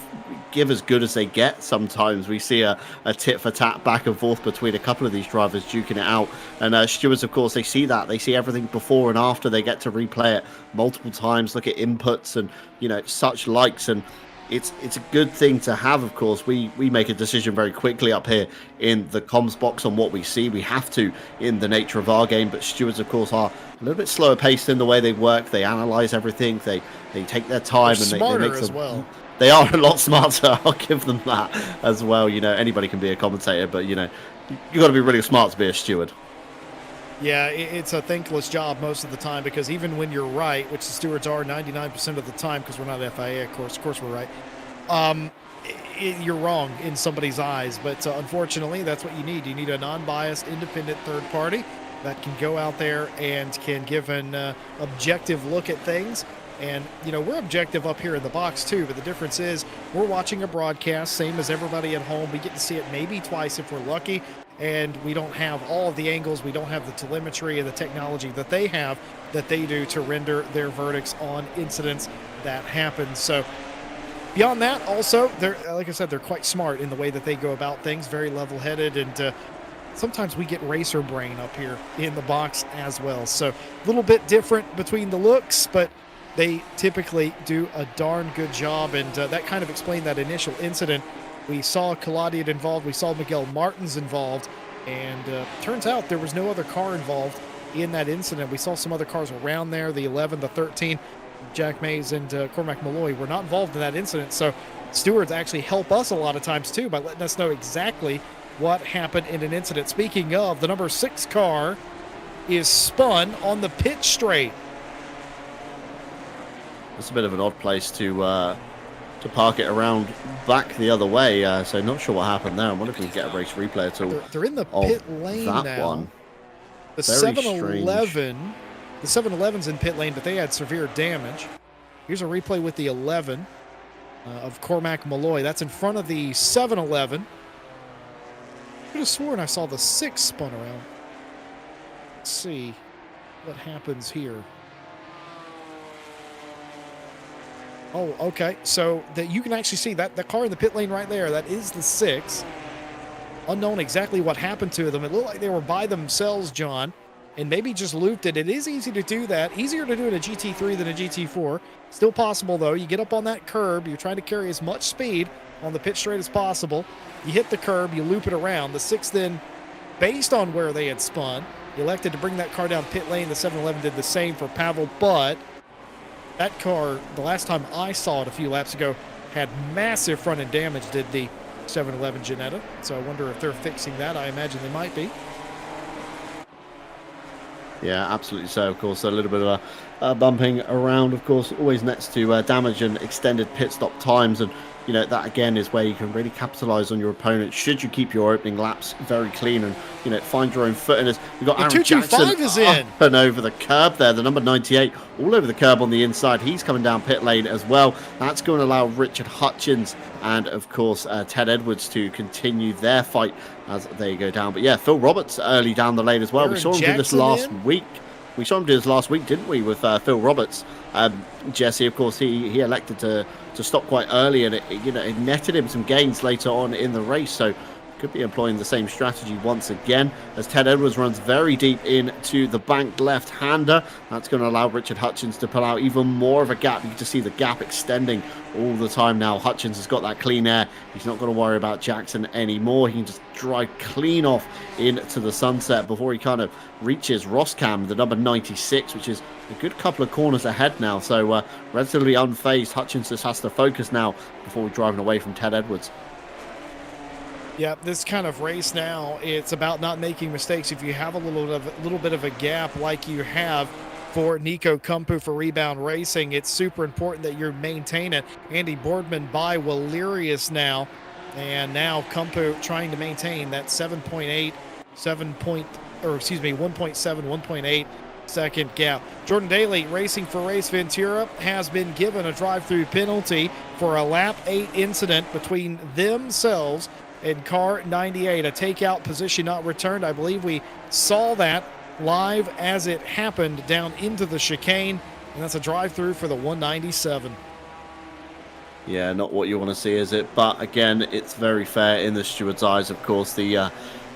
as good as they get. Sometimes we see a tit for tat back and forth between a couple of these drivers duking it out, and stewards, of course, they see that. They see everything before and after. They get to replay it multiple times, look at inputs and such likes, and it's a good thing to have. Of course, we make a decision very quickly up here in the comms box on what we see. We have to, in the nature of our game, but stewards, of course, are a little bit slower paced in the way they work. They analyze everything. They take their time. They're and smarter they make as well. They are a lot smarter. I'll give them that as well. Anybody can be a commentator, but you got to be really smart to be a steward. Yeah, it's a thankless job most of the time, because even when you're right, which the stewards are 99% of the time, because we're not FIA, of course we're right, you're wrong in somebody's eyes. But unfortunately, that's what you need. You need a non-biased, independent third party that can go out there and can give an objective look at things. And, we're objective up here in the box too, but the difference is we're watching a broadcast, same as everybody at home. We get to see it maybe twice if we're lucky, and we don't have all of the angles. We don't have the telemetry and the technology that they do to render their verdicts on incidents that happen. So beyond that, also, they're, like I said, they're quite smart in the way that they go about things, very level-headed, and sometimes we get racer brain up here in the box as well. So a little bit different between the looks, but they typically do a darn good job, and that kind of explained that initial incident. We saw Kaladian involved, we saw Miguel Martins involved, and turns out there was no other car involved in that incident. We saw some other cars around there, the 11, the 13. Jack Mays and Cormac Malloy were not involved in that incident, so stewards actually help us a lot of times too by letting us know exactly what happened in an incident. Speaking of, the number 6 car is spun on the pit straight. It's a bit of an odd place to park it around back the other way, so not sure what happened there. I wonder if we can get a race replay at all. They're in the pit lane that now. One. The Very 7-Eleven, the 7-Eleven's in pit lane, but they had severe damage. Here's a replay with the 11 of Cormac Malloy. That's in front of the 7-Eleven. I could have sworn I saw the 6 spun around. Let's see what happens here. Oh, okay. So that you can actually see that the car in the pit lane right there, that is the 6. Unknown exactly what happened to them. It looked like they were by themselves, John, and maybe just looped it. It is easy to do that. Easier to do in a GT3 than a GT4. Still possible, though. You get up on that curb. You're trying to carry as much speed on the pit straight as possible. You hit the curb. You loop it around. The 6 then, based on where they had spun, elected to bring that car down pit lane. The 7-Eleven did the same for Pavel, but that car, the last time I saw it a few laps ago, had massive front-end damage, did the 7-Eleven Ginetta. So I wonder if they're fixing that. I imagine they might be. Yeah, absolutely so. Of course, a little bit of a bumping around, of course, always nets to damage and extended pit stop times. And, that again is where you can really capitalize on your opponent should you keep your opening laps very clean and, find your own foot in this. We've got Aaron Jackson is in. up and over the curb there, the number 98, all over the curb on the inside. He's coming down pit lane as well. That's going to allow Richard Hutchins and, of course, Ted Edwards to continue their fight as they go down. But yeah, Phil Roberts early down the lane as well. Aaron We saw him do this Jackson last in. week. We saw him do this last week, didn't we, with Phil Roberts? Jesse, of course, he elected to stop quite early, and it netted him some gains later on in the race. So could be employing the same strategy once again as Ted Edwards runs very deep into the banked left-hander. That's going to allow Richard Hutchins to pull out even more of a gap. You can just see the gap extending all the time now. Hutchins has got that clean air. He's not going to worry about Jackson anymore. He can just drive clean off into the sunset before he kind of reaches Roskam, the number 96, which is a good couple of corners ahead now. So relatively unfazed. Hutchins just has to focus now before driving away from Ted Edwards. Yeah, this kind of race now, it's about not making mistakes. If you have a little bit of a gap like you have for Nico Kumpu for Rebound Racing, it's super important that you maintain it. Andy Boardman by Walerius now, and now Kumpu trying to maintain that 7.8, 7 point, or excuse me, 1.7, 1.8 second gap. Jordan Daly racing for Race Ventura has been given a drive-through penalty for a lap 8 incident between themselves and car 98, a takeout position not returned. I believe we saw that live as it happened down into the chicane, and that's a drive-through for the 197. Yeah, not what you want to see, is it? But again, it's very fair in the steward's eyes. Of course, the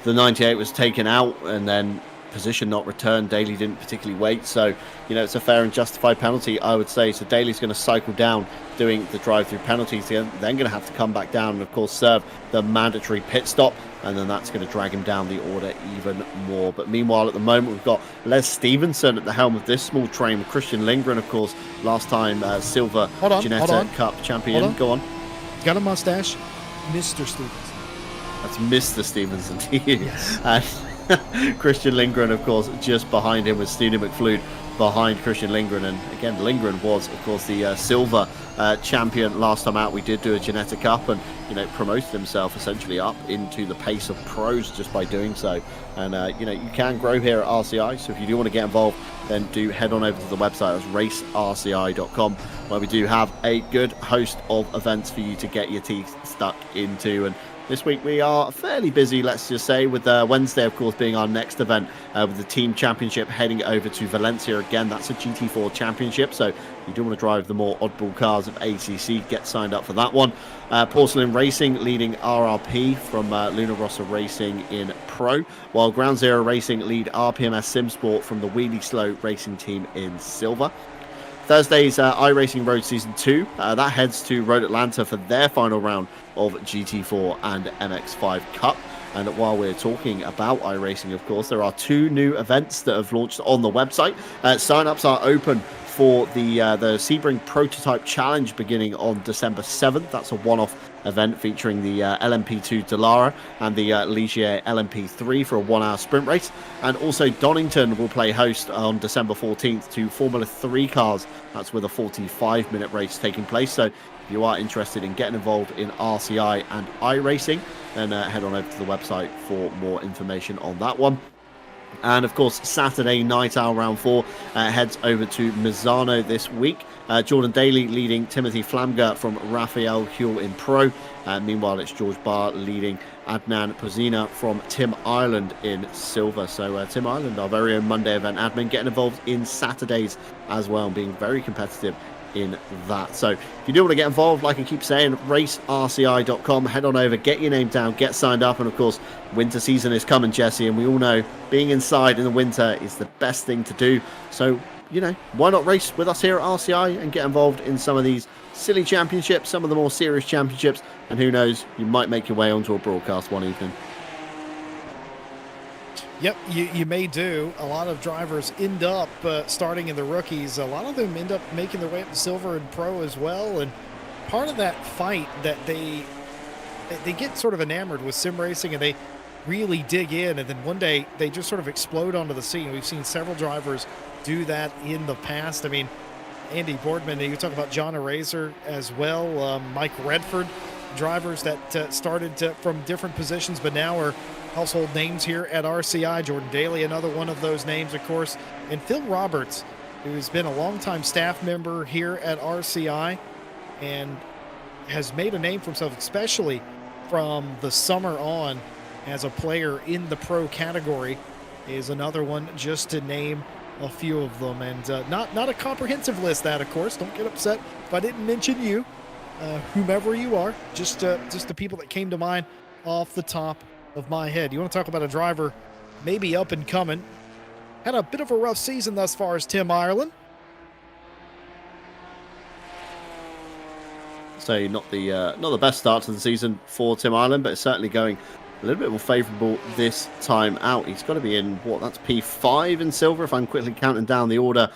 98 was taken out, and then position not returned. Daly didn't particularly wait, so it's a fair and justified penalty, I would say. So Daly's going to cycle down doing the drive-through penalties, then going to have to come back down and of course serve the mandatory pit stop, and then that's going to drag him down the order even more. But meanwhile, at the moment, we've got Les Stevenson at the helm of this small train, with Christian Lindgren, of course, last time silver Ginetta Cup champion. Go on. Got a mustache, Mr. Stevenson. That's Mr. Stevenson to you. Yes. Christian Lindgren, of course, just behind him, with Stine McFleud behind Christian Lindgren. And again, Lindgren was, of course, the silver champion last time out. We did do a Ginetta Cup, and promoted himself essentially up into the pace of pros just by doing so. And you can grow here at RCI, so if you do want to get involved, then do head on over to the website. That's racerci.com, where we do have a good host of events for you to get your teeth stuck into. And this week we are fairly busy, let's just say, with Wednesday, of course, being our next event, with the team championship heading over to Valencia. Again, that's a GT4 championship, so if you do want to drive the more oddball cars of ACC, get signed up for that one. Porcelain Racing leading RRP from Luna Rossa Racing in Pro, while Ground Zero Racing lead RPMS SimSport from the Wheelie Slow Racing team in Silver. Thursday's iRacing Road Season 2, that heads to Road Atlanta for their final round of GT4 and MX5 Cup. And while we're talking about iRacing, of course, there are 2 new events that have launched on the website. Sign-ups are open for the Sebring Prototype Challenge beginning on December 7th. That's a one-off event featuring the LMP2 Dallara and the Ligier LMP3 for a 1-hour sprint race. And also Donington will play host on December 14th to Formula 3 cars. That's with a 45-minute race taking place. So if you are interested in getting involved in RCI and iRacing, then head on over to the website for more information on that one. And of course, Saturday night owl round 4 heads over to Misano this week. Jordan Daly leading Timothy Flamger from Raphael Huel in Pro. Meanwhile, it's George Barr leading Adnan Pozina from Tim Ireland in Silver. So Tim Ireland, our very own Monday event admin, getting involved in Saturdays as well, and being very competitive in that. So if you do want to get involved, like I keep saying, racerci.com, head on over, get your name down, get signed up. And of course, winter season is coming, Jesse, and we all know being inside in the winter is the best thing to do. So why not race with us here at RCI and get involved in some of these silly championships, some of the more serious championships, and who knows, you might make your way onto a broadcast one evening. Yep, you may do. A lot of drivers end up starting in the rookies. A lot of them end up making their way up to Silver and Pro as well. And part of that fight that they get sort of enamored with sim racing, and they really dig in, and then one day they just sort of explode onto the scene. We've seen several drivers do that in the past. I mean, Andy Boardman, you talk about John Eraser as well, Mike Redford, drivers that started from different positions but now are household names here at RCI. Jordan Daly, another one of those names, of course, and Phil Roberts, who's been a longtime staff member here at RCI and has made a name for himself, especially from the summer on as a player in the pro category, is another one, just to name a few of them. And not a comprehensive list, that, of course. Don't get upset if I didn't mention you, whomever you are, just the people that came to mind off the top of my head. You want to talk about a driver maybe up and coming, had a bit of a rough season thus far, as Tim Ireland. So not the best start to the season for Tim Ireland, but it's certainly going a little bit more favourable this time out. He's got to be in, that's P5 in Silver, if I'm quickly counting down the order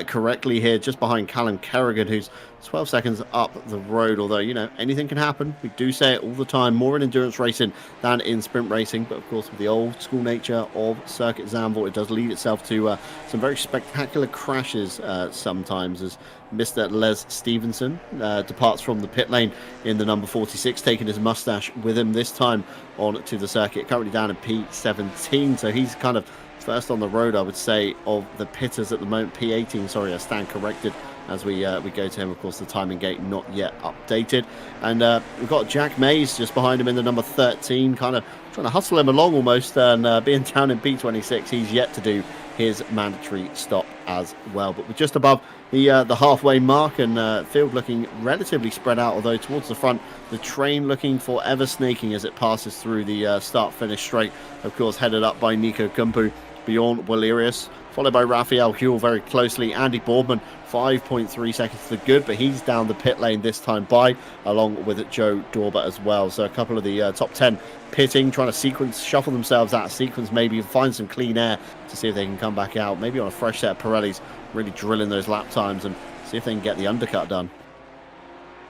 correctly here, just behind Callum Kerrigan, who's 12 seconds up the road, although, anything can happen. We do say it all the time, more in endurance racing than in sprint racing. But, of course, with the old school nature of Circuit Zandvoort, it does lead itself to some very spectacular crashes sometimes, as Mr. Les Stevenson departs from the pit lane in the number 46, taking his mustache with him this time on to the circuit, currently down in P17. So he's kind of first on the road, I would say, of the pitters at the moment. P18, sorry, I stand corrected as we go to him. Of course, the timing gate not yet updated. And we've got Jack Mays just behind him in the number 13, kind of trying to hustle him along almost, and being down in P26, he's yet to do his mandatory stop as well. But we're just above the halfway mark, and field looking relatively spread out, although towards the front, the train looking forever snaking as it passes through the start-finish straight, of course, headed up by Nico Kumpu, Bjorn Walerius, followed by Raphael Huel very closely. Andy Boardman, 5.3 seconds to the good, but he's down the pit lane this time by, along with Joe Dorber as well. So a couple of the top 10 pitting, trying to shuffle themselves out of sequence, maybe find some clean air to see if they can come back out, maybe on a fresh set of Pirellis, really drilling those lap times and see if they can get the undercut done.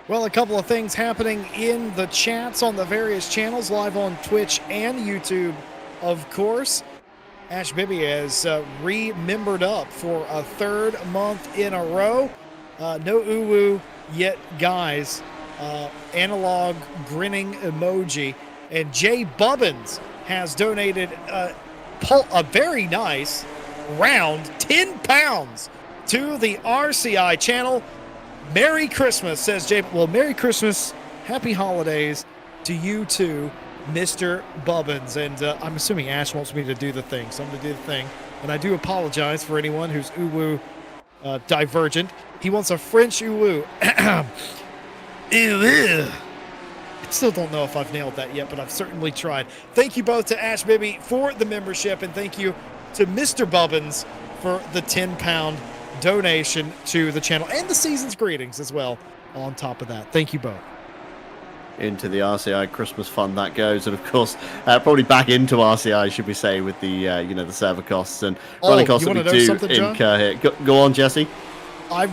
Well, a couple of things happening in the chats on the various channels, live on Twitch and YouTube, of course. Ash Bibby has remembered up for a third month in a row. No uwu yet, guys. Analog grinning emoji. And Jay Bubbins has donated a very nice round 10 pounds to the RCI channel. Merry Christmas, says Jay. Well, Merry Christmas, Happy Holidays to you too, Mr. Bubbins. And I'm assuming Ash wants me to do the thing, so I'm going to do the thing. And I do apologize for anyone who's uwu divergent. He wants a French uwu. I still don't know if I've nailed that yet, but I've certainly tried. Thank you both to Ash Bibby for the membership, and thank you to Mr. Bubbins for the 10-pound donation to the channel, and the season's greetings as well on top of that. Thank you both. Into the RCI Christmas fund that goes, and of course probably back into RCI, should we say, with the the server costs and running costs that we do incur here. Go on, Jesse. I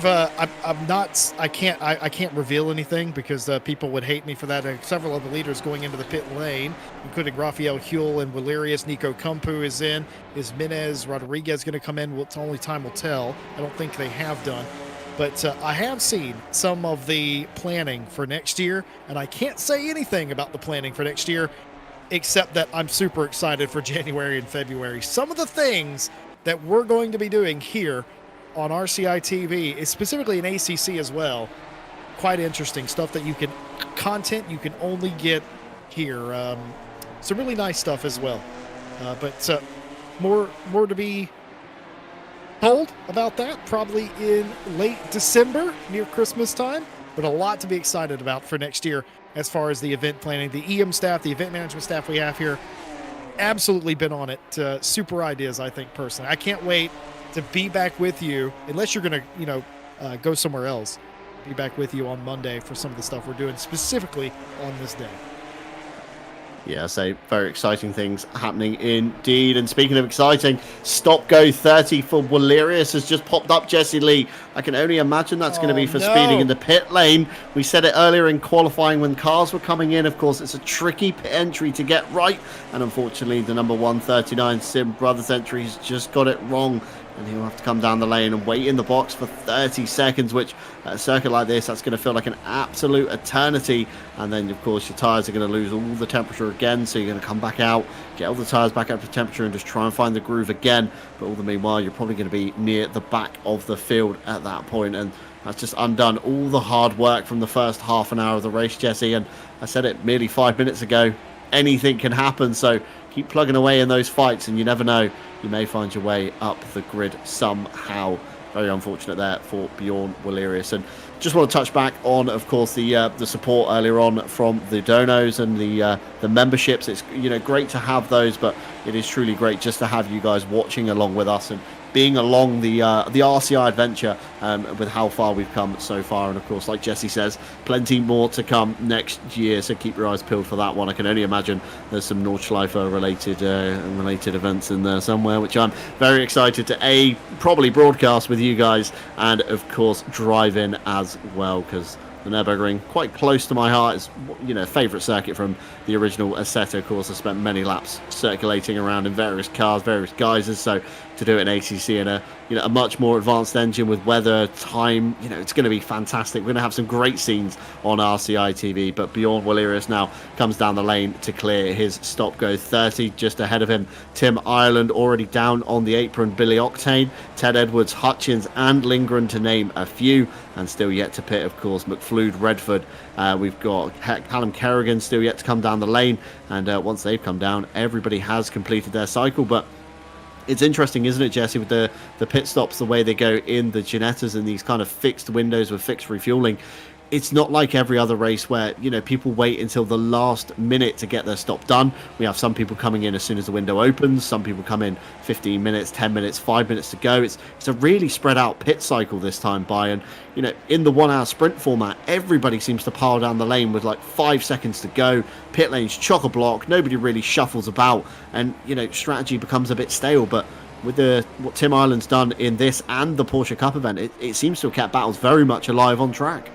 can't reveal anything because people would hate me for that. Several of the leaders going into the pit lane, including Raphael Huel and Walerius. Nico Kumpu is in. Is Minez Rodriguez going to come in? Well, only time will tell. I don't think they have done. But I have seen some of the planning for next year, and I can't say anything about the planning for next year, except that I'm super excited for January and February. Some of the things that we're going to be doing here on RCI TV, is specifically in ACC as well, quite interesting stuff that content you can only get here. Some really nice stuff as well. But more to be told about that probably in late December, near Christmas time, but a lot to be excited about for next year as far as the event planning. The EM staff, the event management staff we have here, absolutely been on it. Super ideas, I think, personally. I can't wait to be back with you, unless you're going to, go somewhere else. Be back with you on Monday for some of the stuff we're doing specifically on this day. Yeah, so very exciting things happening indeed. And speaking of exciting, stop go 30 for Walerius has just popped up, Jesse Lee. I can only imagine that's going to be for speeding in the pit lane. We said it earlier in qualifying when cars were coming in. Of course, it's a tricky pit entry to get right. And unfortunately, the number 139 Sim Brothers entry has just got it wrong. And he'll have to come down the lane and wait in the box for 30 seconds, which at a circuit like this, that's going to feel like an absolute eternity. And then, of course, your tyres are going to lose all the temperature again. So you're going to come back out, get all the tyres back up to temperature and just try and find the groove again. But all the meanwhile, you're probably going to be near the back of the field at that point. And that's just undone all the hard work from the first half an hour of the race, Jesse. And I said it merely 5 minutes ago, anything can happen. So keep plugging away in those fights, and you never know, you may find your way up the grid somehow. Very unfortunate there for Bjorn Walerius. And just want to touch back on, of course, the support earlier on from the donos and the memberships. It's great to have those, but it is truly great just to have you guys watching along with us and being along the RCI adventure with how far we've come so far. And of course, like Jesse says, plenty more to come next year, so keep your eyes peeled for that one. I can only imagine there's some Nordschleife related events in there somewhere, which I'm very excited to probably broadcast with you guys, and of course drive in as well, because the Nürburgring, quite close to my heart. It's, favourite circuit from the original Assetto course. I spent many laps circulating around in various cars, various guises. So to do it in ACC in a much more advanced engine with weather, time, it's going to be fantastic. We're going to have some great scenes on RCI TV. But Bjorn Wallerius now comes down the lane to clear his stop, go 30 just ahead of him. Tim Ireland already down on the apron. Billy Octane, Ted Edwards, Hutchins and Lindgren, to name a few. And still yet to pit, of course, McFlood, Redford. We've got Callum Kerrigan still yet to come down the lane. And once they've come down, everybody has completed their cycle. But it's interesting, isn't it, Jesse, with the pit stops, the way they go in the Ginettas and these kind of fixed windows with fixed refueling. It's not like every other race where, people wait until the last minute to get their stop done. We have some people coming in as soon as the window opens. Some people come in 15 minutes, 10 minutes, 5 minutes to go. It's a really spread out pit cycle this time by. And, in the 1 hour sprint format, everybody seems to pile down the lane with like 5 seconds to go. Pit lanes chock-a-block. Nobody really shuffles about. And, strategy becomes a bit stale. But with what Tim Ireland's done in this and the Porsche Cup event, it seems to have kept battles very much alive on track.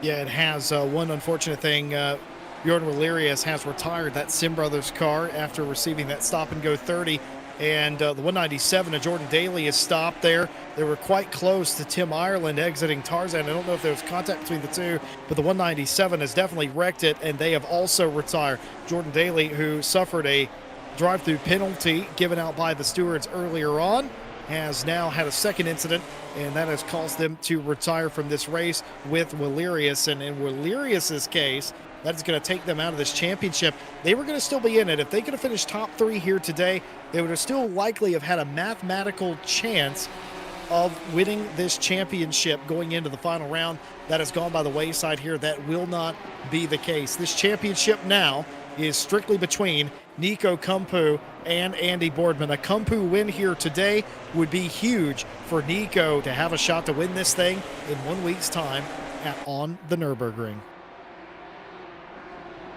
Yeah, it has. One unfortunate thing, Bjorn Wallerius has retired that Sim Brothers car after receiving that stop and go 30. And the 197 of Jordan Daly is stopped there. They were quite close to Tim Ireland exiting Tarzan. I don't know if there was contact between the two, but the 197 has definitely wrecked it, and they have also retired. Jordan Daly, who suffered a drive-through penalty given out by the stewards earlier on, has now had a second incident, and that has caused them to retire from this race with Wallerius. And in Wallerius's case, that's going to take them out of this championship. They were going to still be in it. If they could have finished top 3 here today, they would have still likely have had a mathematical chance of winning this championship going into the final round. That has gone by the wayside here. That will not be the case. This championship now is strictly between Nico Kumpu and Andy Boardman. A Kumpu win here today would be huge for Nico to have a shot to win this thing in 1 week's time on the Nürburgring.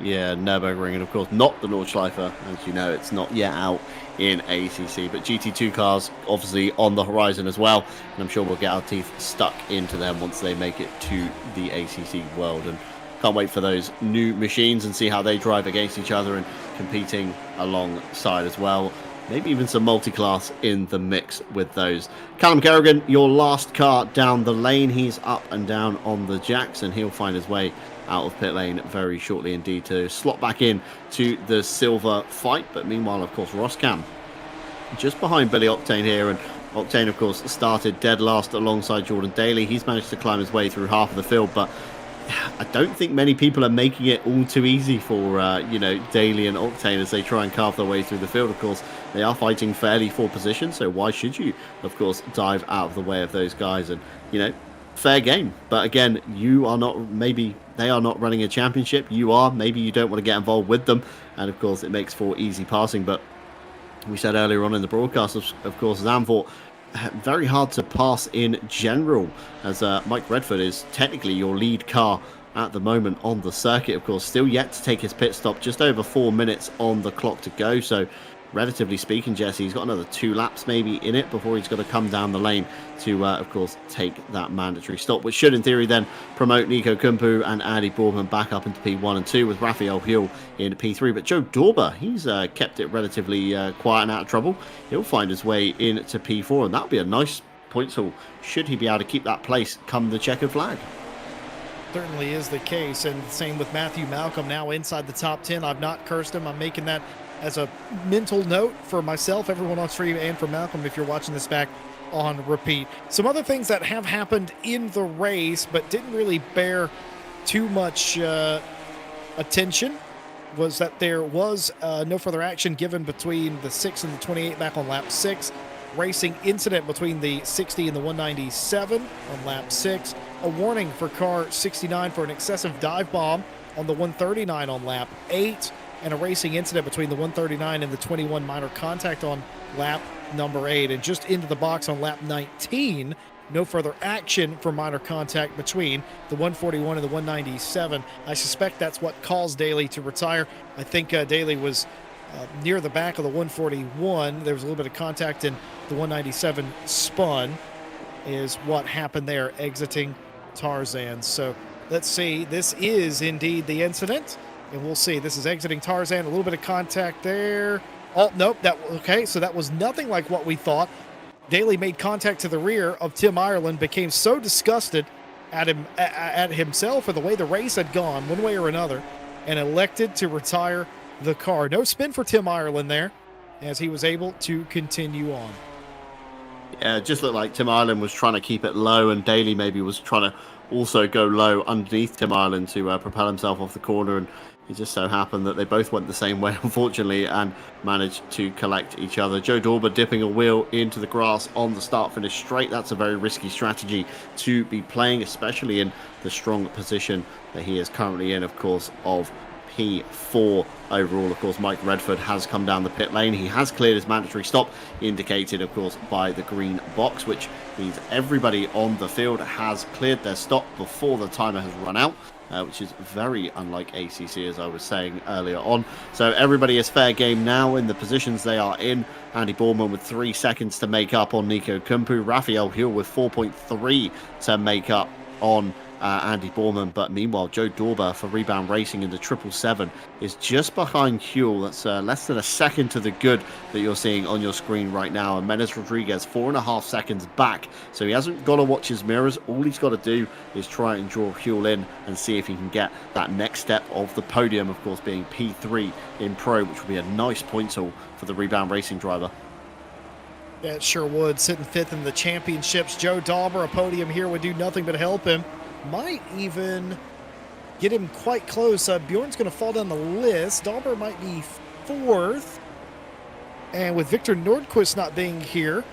Yeah, Nürburgring, and of course not the Nordschleife. As you know, it's not yet out in ACC, but GT2 cars obviously on the horizon as well, and I'm sure we'll get our teeth stuck into them once they make it to the ACC World. And can't wait for those new machines and see how they drive against each other and competing alongside as well. Maybe even some multi-class in the mix with those. Callum Kerrigan, your last car down the lane. He's up and down on the jacks, and he'll find his way out of pit lane very shortly indeed to slot back in to the silver fight. But meanwhile, of course, Roscam just behind Billy Octane here, and Octane, of course, started dead last alongside Jordan Daly. He's managed to climb his way through half of the field, but I don't think many people are making it all too easy for, Daly and Octane as they try and carve their way through the field. Of course, they are fighting fairly for position, so why should you, of course, dive out of the way of those guys? And, fair game. But again, you are not, maybe they are not running a championship. You are, maybe you don't want to get involved with them. And, of course, it makes for easy passing. But we said earlier on in the broadcast, of course, Zandvoort, very hard to pass in general, as Mike Redford is technically your lead car at the moment on the circuit. Of course, still yet to take his pit stop, just over 4 minutes on the clock to go. So relatively speaking, Jesse, he's got another 2 laps maybe in it before he's got to come down the lane to, of course, take that mandatory stop, which should, in theory, then promote Nico Kumpu and Andy Boardman back up into P1 and 2 with Raphael Huell in P3. But Joe Dorber, he's kept it relatively quiet and out of trouble. He'll find his way into P4, and that'll be a nice points haul should he be able to keep that place come the checkered flag. Certainly is the case, and same with Matthew Malcolm now inside the top 10. I've not cursed him. I'm making that as a mental note for myself, everyone on stream, and for Malcolm if you're watching this back on repeat. Some other things that have happened in the race but didn't really bear too much attention was that there was no further action given between the 6 and the 28 back on lap 6. Racing incident between the 60 and the 197 on lap 6. A warning for car 69 for an excessive dive bomb on the 139 on lap 8. and a racing incident between the 139 and the 21 minor contact on lap number 8, and just into the box on lap 19. No further action for minor contact between the 141 and the 197. I suspect that's what caused Daly to retire. I think Daly was near the back of the 141. There was a little bit of contact, and the 197 spun is what happened there, exiting Tarzan. So let's see. This is indeed the incident, and we'll see. This is exiting Tarzan. A little bit of contact there. Oh, nope. Okay, so that was nothing like what we thought. Daly made contact to the rear of Tim Ireland, became so disgusted at himself for the way the race had gone, one way or another, and elected to retire the car. No spin for Tim Ireland there, as he was able to continue on. Yeah, it just looked like Tim Ireland was trying to keep it low, and Daly maybe was trying to also go low underneath Tim Ireland to propel himself off the corner, and it just so happened that they both went the same way, unfortunately, and managed to collect each other. Joe Dauber dipping a wheel into the grass on the start-finish straight. That's a very risky strategy to be playing, especially in the strong position that he is currently in, of course, of P4 overall. Of course, Mike Redford has come down the pit lane. He has cleared his mandatory stop, indicated, of course, by the green box, which means everybody on the field has cleared their stop before the timer has run out. Which is very unlike ACC, as I was saying earlier on. So everybody is fair game now in the positions they are in. Andy Borman with 3 seconds to make up on Nico Kumpu. Raphael Huell with 4.3 to make up on Andy Borman. But meanwhile, Joe Dauber for Rebound Racing in the 777 is just behind Huell. That's less than a second to the good that you're seeing on your screen right now. And Menes Rodriguez 4.5 seconds back. So he hasn't got to watch his mirrors. All he's got to do is try and draw Huell in and see if he can get that next step of the podium, of course, being P3 in Pro, which would be a nice point haul for the Rebound Racing driver. Yeah, it sure would. Sitting 5th in the championships. Joe Dauber, a podium here would do nothing but help him. Might even get him quite close. Bjorn's going to fall down the list. Dauber might be 4th. And with Victor Nordquist not being here,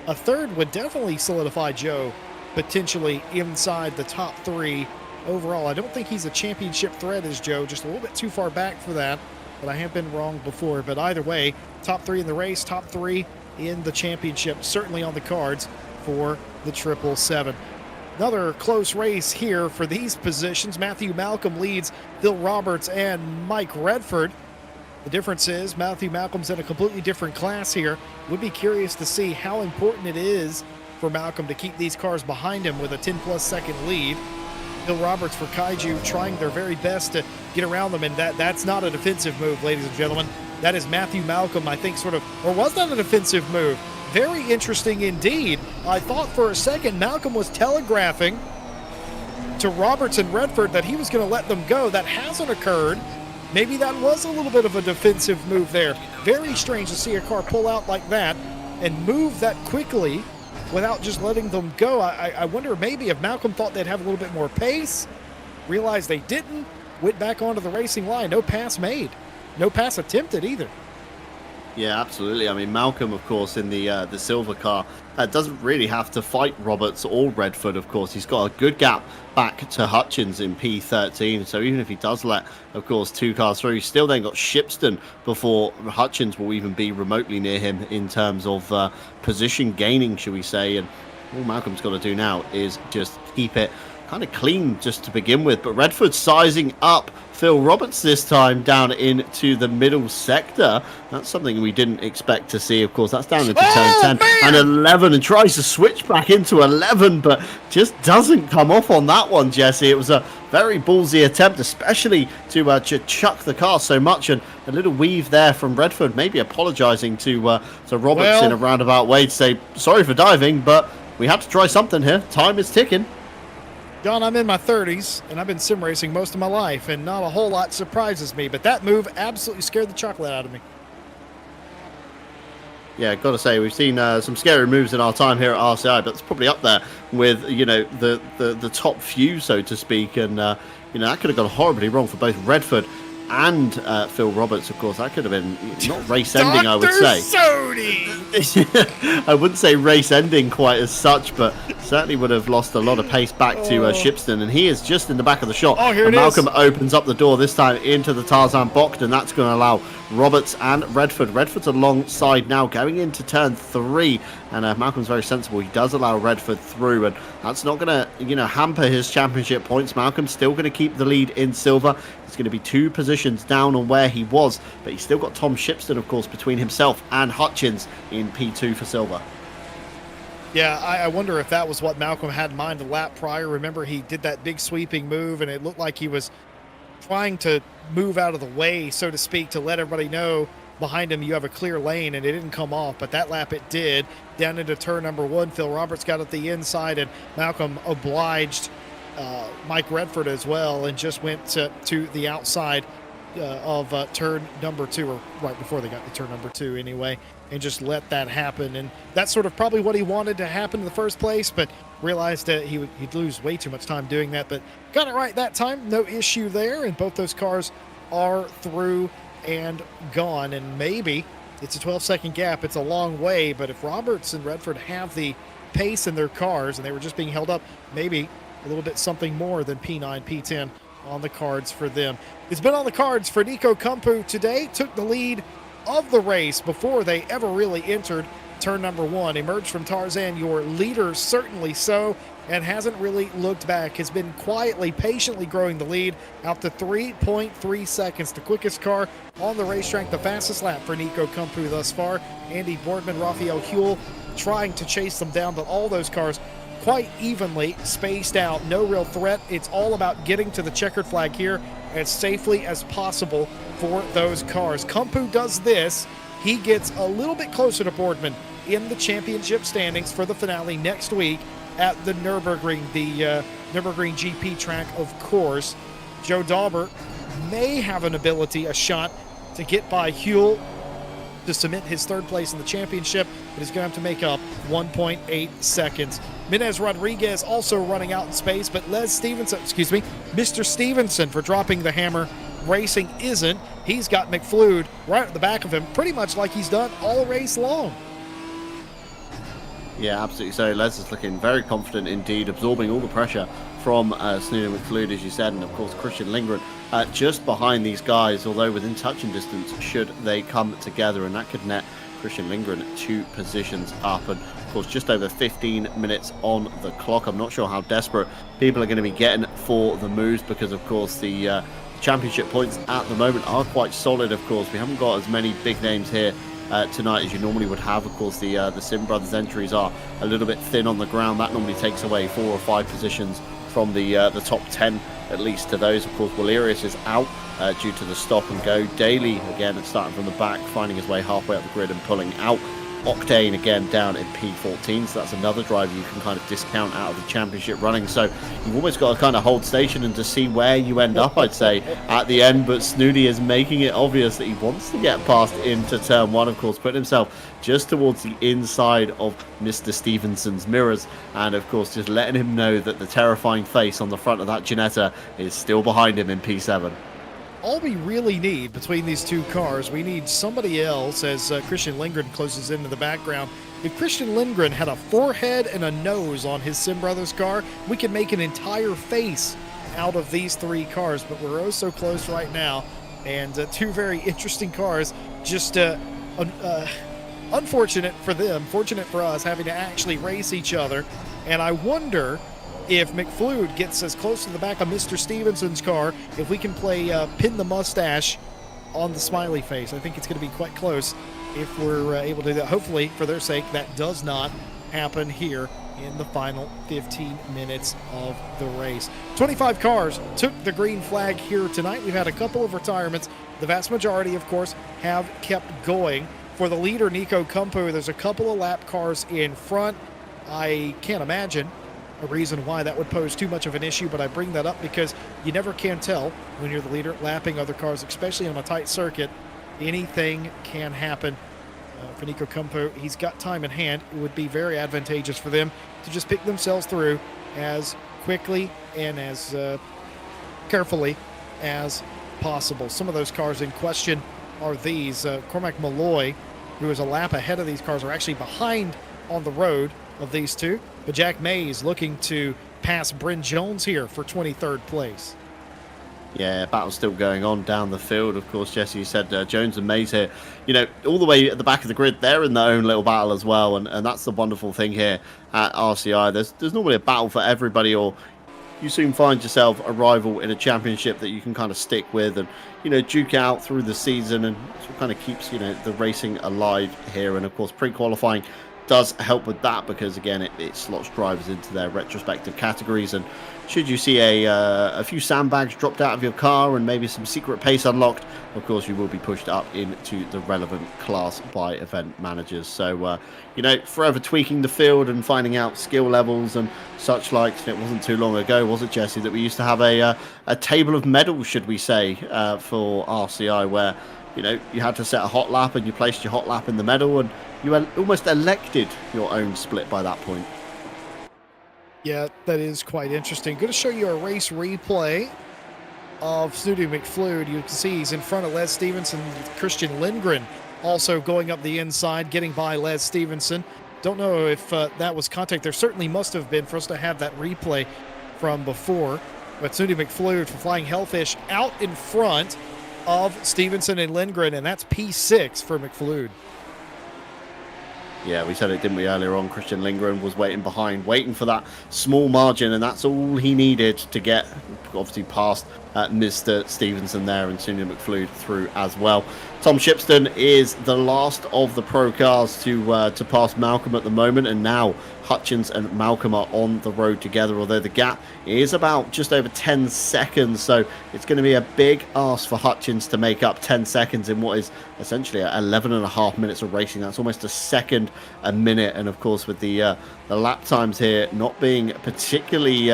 a 3rd would definitely solidify Joe potentially inside the top 3 overall. I don't think he's a championship threat as Joe, just a little bit too far back for that, but I have been wrong before. But either way, top 3 in the race, top 3 in the championship, certainly on the cards for the 777. Another close race here for these positions. Matthew Malcolm leads Phil Roberts and Mike Redford. The difference is Matthew Malcolm's in a completely different class here. Would be curious to see how important it is for Malcolm to keep these cars behind him with a 10-plus second lead. Phil Roberts for Kaiju trying their very best to get around them, and that's not a defensive move, ladies and gentlemen. That is Matthew Malcolm, I think, or was that a defensive move? Very interesting indeed. I thought for a second Malcolm was telegraphing to Roberts and Redford that he was going to let them go. That hasn't occurred. Maybe that was a little bit of a defensive move there. Very strange to see a car pull out like that and move that quickly without just letting them go. I wonder maybe if Malcolm thought they'd have a little bit more pace, realized they didn't, went back onto the racing line. No pass made. No pass attempted either. Yeah, absolutely. I mean, Malcolm, of course, in the silver car, doesn't really have to fight Roberts or Redford, of course. He's got a good gap back to Hutchins in P13. So even if he does let, of course, 2 cars through, he's still then got Shipston before Hutchins will even be remotely near him in terms of position gaining, should we say. And all Malcolm's got to do now is just keep it kind of clean just to begin with. But Redford sizing up Phil Roberts this time down into the middle sector. That's something we didn't expect to see. Of course, that's down into turn 10 and 11, and tries to switch back into 11, but just doesn't come off on that one, Jesse. It was a very ballsy attempt, especially to chuck the car so much, and a little weave there from Redford, maybe apologizing to Roberts in a roundabout way to say, sorry for diving, but we had to try something here. Time is ticking. John, I'm in my 30s, and I've been sim racing most of my life, and not a whole lot surprises me, but that move absolutely scared the chocolate out of me. Yeah, got to say, we've seen some scary moves in our time here at RCI, but it's probably up there with, the top few, so to speak, and, that could have gone horribly wrong for both Redford and Phil Roberts, of course. That could have been not race ending, I would say. Sony! I wouldn't say race ending quite as such, but certainly would have lost a lot of pace back to Shipston, and he is just in the back of the shot. Oh, here and it Malcolm is. opens up the door this time into the Tarzan box, and that's going to allow Roberts and Redford. Redford's alongside now going into turn 3, and Malcolm's very sensible. He does allow Redford through, and that's not going to, hamper his championship points. Malcolm's still going to keep the lead in silver. He's going to be 2 positions down on where he was, but he's still got Tom Shipston, of course, between himself and Hutchins in P2 for silver. Yeah, I wonder if that was what Malcolm had in mind the lap prior. Remember, he did that big sweeping move, and it looked like he was trying to move out of the way, so to speak, to let everybody know behind him you have a clear lane, and it didn't come off. But that lap it did. Down into turn number 1, Phil Roberts got at the inside, and Malcolm obliged Mike Redford as well, and just went to the outside of turn number 2, or right before they got to turn number 2 anyway, and just let that happen. And that's sort of probably what he wanted to happen in the first place, but realized that he'd lose way too much time doing that. But got it right that time, no issue there, and both those cars are through and gone. And maybe it's a 12-second gap. It's a long way, but if Roberts and Redford have the pace in their cars and they were just being held up, maybe a little bit something more than P9, P10 on the cards for them. It's been on the cards for Nico Kumpu today. Took the lead of the race before they ever really entered turn number 1. Emerged from Tarzan, your leader, certainly so, and hasn't really looked back. Has been quietly, patiently growing the lead out to 3.3 seconds. The quickest car on the racetrack, the fastest lap for Nico Kumpu thus far. Andy Boardman, Raphael Huell trying to chase them down, but all those cars quite evenly spaced out. No real threat. It's all about getting to the checkered flag here as safely as possible for those cars. Kumpu does this. He gets a little bit closer to Boardman in the championship standings for the finale next week at the Nürburgring, the Nürburgring GP track, of course. Joe Dauber may have an ability, a shot, to get by Huell to cement his 3rd place in the championship, but he's going to have to make up 1.8 seconds. Minez Rodriguez also running out in space, but Mr. Stevenson for dropping the hammer. Racing isn't. He's got McFlood right at the back of him, pretty much like he's done all race long. Yeah, absolutely. So Les is looking very confident indeed, absorbing all the pressure from Snooner McFlood, as you said, and of course Christian Lindgren just behind these guys, although within touching distance should they come together, and that could net Christian Lindgren 2 positions up. And of course just over 15 minutes on the clock. I'm not sure how desperate people are going to be getting for the moves, because of course the championship points at the moment are quite solid. Of course, we haven't got as many big names here tonight as you normally would have. Of course, the Sim Brothers entries are a little bit thin on the ground. That normally takes away 4 or 5 positions from the top 10 at least to those. Of course, Valerius is out due to the stop and go. Daly again starting from the back, finding his way halfway up the grid and pulling out. Octane again down in P14, so that's another driver you can kind of discount out of the championship running. So you've almost got to kind of hold station and to see where you end up, I'd say, at the end. But Snooty is making it obvious that he wants to get past into turn 1, of course, putting himself just towards the inside of Mr. Stevenson's mirrors, and of course just letting him know that the terrifying face on the front of that Ginetta is still behind him in P7. All we really need between these 2 cars, we need somebody else as Christian Lindgren closes into the background. If Christian Lindgren had a forehead and a nose on his Sim Brothers car, we could make an entire face out of these 3 cars, but we're oh so close right now. And 2 very interesting cars, just unfortunate for them, fortunate for us, having to actually race each other. And I wonder if McFlood gets as close to the back of Mr. Stevenson's car, if we can play pin the mustache on the smiley face. I think it's going to be quite close if we're able to do that. Hopefully, for their sake, that does not happen here in the final 15 minutes of the race. 25 cars took the green flag here tonight. We've had a couple of retirements. The vast majority, of course, have kept going. For the leader, Nico Kumpu, there's a couple of lap cars in front. I can't imagine a reason why that would pose too much of an issue, but I bring that up because you never can tell when you're the leader lapping other cars, especially on a tight circuit. Anything can happen. For Nico Kumpu, he's got time in hand. It would be very advantageous for them to just pick themselves through as quickly and as carefully as possible. Some of those cars in question are these. Cormac Malloy, who is a lap ahead of these cars, are actually behind on the road of these two. But Jack Mays looking to pass Bryn Jones here for 23rd place. Yeah, battle's still going on down the field. Of course, Jesse, you said Jones and Mays here, all the way at the back of the grid, they're in their own little battle as well. And that's the wonderful thing here at RCI. There's normally a battle for everybody, or you soon find yourself a rival in a championship that you can kind of stick with and, duke out through the season. And it kind of keeps, the racing alive here. And of course, pre-qualifying does help with that because, again, it slots drivers into their retrospective categories. And should you see a few sandbags dropped out of your car and maybe some secret pace unlocked, of course, you will be pushed up into the relevant class by event managers. So, forever tweaking the field and finding out skill levels and such like. It wasn't too long ago, was it, Jesse, that we used to have a table of medals, should we say, for RCI, where you had to set a hot lap and you placed your hot lap in the medal and you almost elected your own split by that point. Yeah, that is quite interesting. Going to show you a race replay of Snooty McFlude. You can see he's in front of Les Stevenson, Christian Lindgren also going up the inside, getting by Les Stevenson. Don't know if that was contact. There certainly must have been for us to have that replay from before. But Snooty McFlude for Flying Hellfish out in front of Stevenson and Lindgren, and that's P6 for McFlude. Yeah, we said it, didn't we, earlier on? Christian Lindgren was waiting behind, waiting for that small margin, and that's all he needed to get, obviously, past Mr. Stevenson there and Sonia McFlude through as well. Tom Shipston is the last of the pro cars to pass Malcolm at the moment, and now Hutchins and Malcolm are on the road together, although the gap is about just over 10 seconds, so it's going to be a big ask for Hutchins to make up 10 seconds in what is essentially 11 and a half minutes of racing. That's almost a second a minute, and of course with the lap times here not being particularly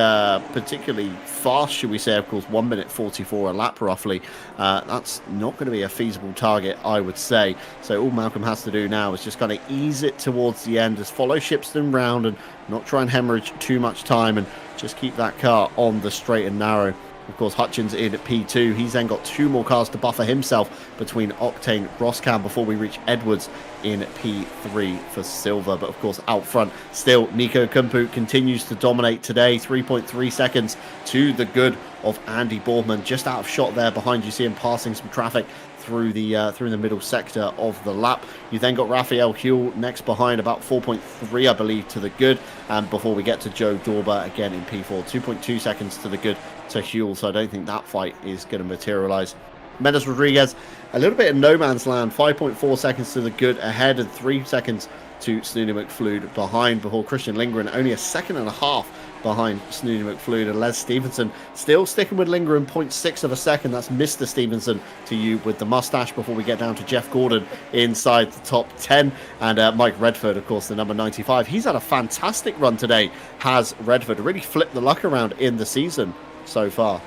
fast, should we say, of course 1 minute 44 a lap roughly, that's not going to be a feasible target, I would say. So all Malcolm has to do now is just kind of ease it towards the end, just follow Shipston round and not try and hemorrhage too much time and just keep that car on the straight and narrow. Of course, Hutchins in at P2. He's then got two more cars to buffer himself between Octane, Roscam before we reach Edwards in P3 for silver. But of course, out front, still Nico Kumpu continues to dominate today. 3.3 seconds to the good of Andy Boardman. Just out of shot there behind. You see him passing some traffic through the middle sector of the lap. You then got Raphael Huell next behind, about 4.3, I believe, to the good. And before we get to Joe Dorber again in P4, 2.2 seconds to the good to Huell. So I don't think that fight is going to materialize. Mendes Rodriguez, a little bit in no man's land, 5.4 seconds to the good ahead and 3 seconds to Snooty McFlude behind, before Christian Lindgren only a second and a half behind Snooty McFlude, and Les Stevenson still sticking with Lindgren, 0.6 of a second. That's Mr. Stevenson to you with the mustache, before we get down to Jeff Gordon inside the top 10. And Mike Redford, of course, the number 95. He's had a fantastic run today, has Redford. Really flipped the luck around in the season so far.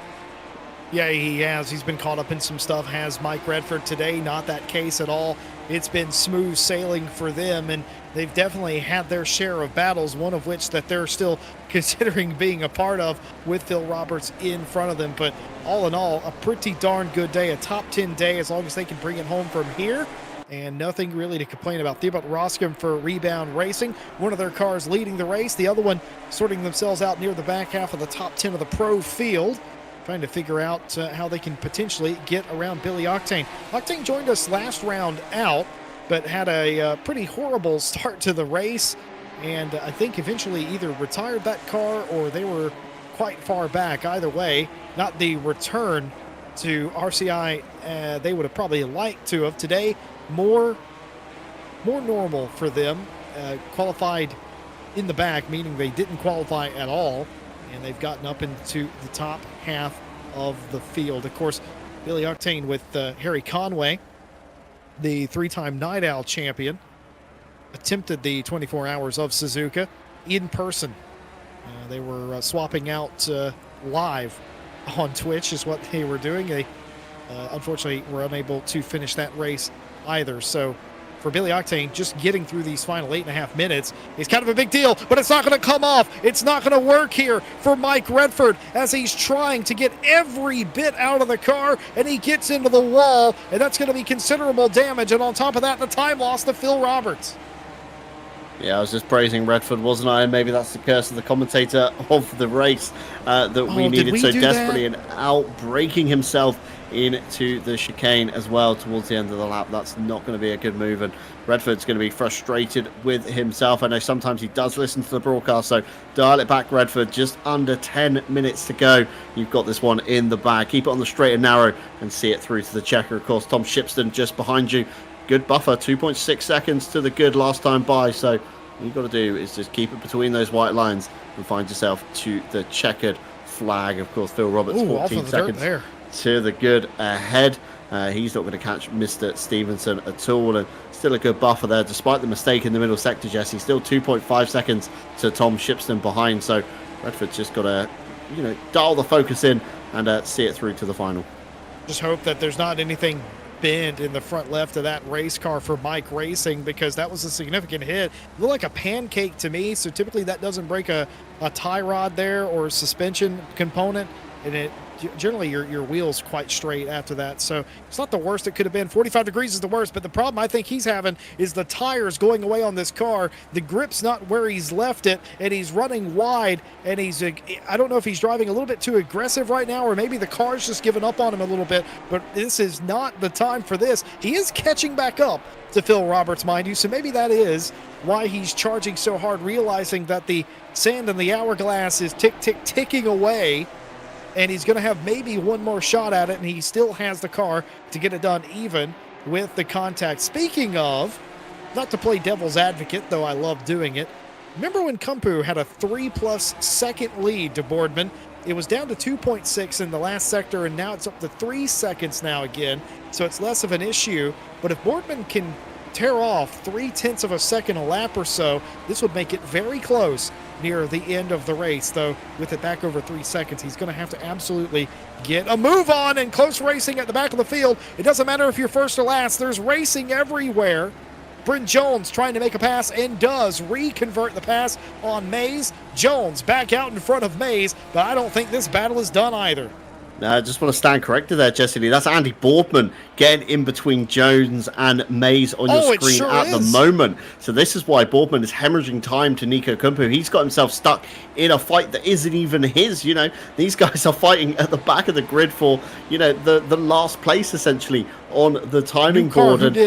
Yeah, he has. He's been caught up in some stuff, has Mike Redford. Today, not that case at all. It's been smooth sailing for them, and they've definitely had their share of battles, one of which that they're still considering being a part of with Phil Roberts in front of them. But all in all, a pretty darn good day, a top 10 day, as long as they can bring it home from here. And nothing really to complain about. Theobald Roscom for Rebound Racing. One of their cars leading the race, the other one sorting themselves out near the back half of the top 10 of the pro field, trying to figure out how they can potentially get around Billy Octane. Octane joined us last round out, but had a pretty horrible start to the race, and I think eventually either retired that car or they were quite far back. Either way, not the return to RCI they would have probably liked to have. Today, more normal for them. Qualified in the back, meaning they didn't qualify at all, and they've gotten up into the top half of the field. Of course, Billy Octane with Harry Conway, the three-time Night Owl champion, attempted the 24 hours of Suzuka in person. They were swapping out live on Twitch is what they were doing. They unfortunately were unable to finish that race either. So for Billy Octane just getting through these final 8.5 minutes is kind of a big deal, but it's not going to come off. It's not going to work here for Mike Redford as he's trying to get every bit out of the car, and he gets into the wall, and that's going to be considerable damage. And on top of that, the time loss to Phil Roberts. Yeah, I was just praising Redford, wasn't I? And maybe that's the curse of the commentator of the race that we needed so desperately, and out braking himself into the chicane as well towards the end of the lap. That's not going to be a good move, and Redford's going to be frustrated with himself. I know sometimes he does listen to the broadcast, so dial it back, Redford. Just under 10 minutes to go. You've got this one in the bag. Keep it on the straight and narrow and see it through to the checker. Of course, Tom Shipston just behind you. Good buffer, 2.6 seconds to the good last time by, so all you've got to do is just keep it between those white lines and find yourself to the checkered flag. Of course, Phil Roberts, 14 seconds there to the good ahead. He's not going to catch Mr. Stevenson at all, and still a good buffer there despite the mistake in the middle sector, Jesse. Still 2.5 seconds to Tom Shipston behind, so Redford's just got to, dial the focus in and see it through to the final. Just hope that there's not anything bend in the front left of that race car for Mike Racing, because that was a significant hit. It looked like a pancake to me, so typically that doesn't break a tie rod there or suspension component, and it generally your wheel's quite straight after that, so it's not the worst it could have been. 45 degrees is the worst, but the problem I think he's having is the tires going away on this car. The grip's not where he's left it, and he's running wide, and I don't know if he's driving a little bit too aggressive right now, or maybe the car's just giving up on him a little bit, but this is not the time for this. He is catching back up to Phil Roberts, mind you, so maybe that is why he's charging so hard, realizing that the sand in the hourglass is ticking away, and he's going to have maybe one more shot at it, and he still has the car to get it done even with the contact. Speaking of, not to play devil's advocate, though I love doing it, remember when Kumpu had a 3+ second lead to Boardman? It was down to 2.6 in the last sector, and now it's up to 3 seconds now again, so it's less of an issue. But if Boardman can tear off 0.3 of a second a lap or so, this would make it very close near the end of the race. Though with it back over 3 seconds, he's going to have to absolutely get a move on, and close racing at the back of the field. It doesn't matter if you're first or last, there's racing everywhere. Bryn Jones trying to make a pass and does reconvert the pass on Mays. Jones back out in front of Mays, but I don't think this battle is done either. I just want to stand corrected there, Jesse Lee. That's Andy Boardman getting in between Jones and Mays on your screen at the moment. So this is why Boardman is hemorrhaging time to Nico Kumpu. He's got himself stuck in a fight that isn't even his. These guys are fighting at the back of the grid for, the last place essentially on the timing board.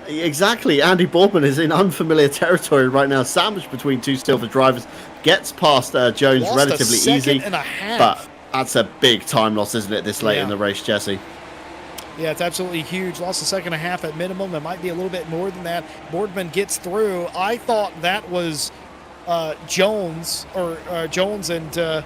Exactly. Andy Boardman is in unfamiliar territory right now, sandwiched between two silver drivers. Gets past Jones relatively easy. But that's a big time loss, isn't it, this late in the race, Jesse? Yeah, it's absolutely huge. Lost a second and a half at minimum. It might be a little bit more than that. Boardman gets through. I thought that was Jones and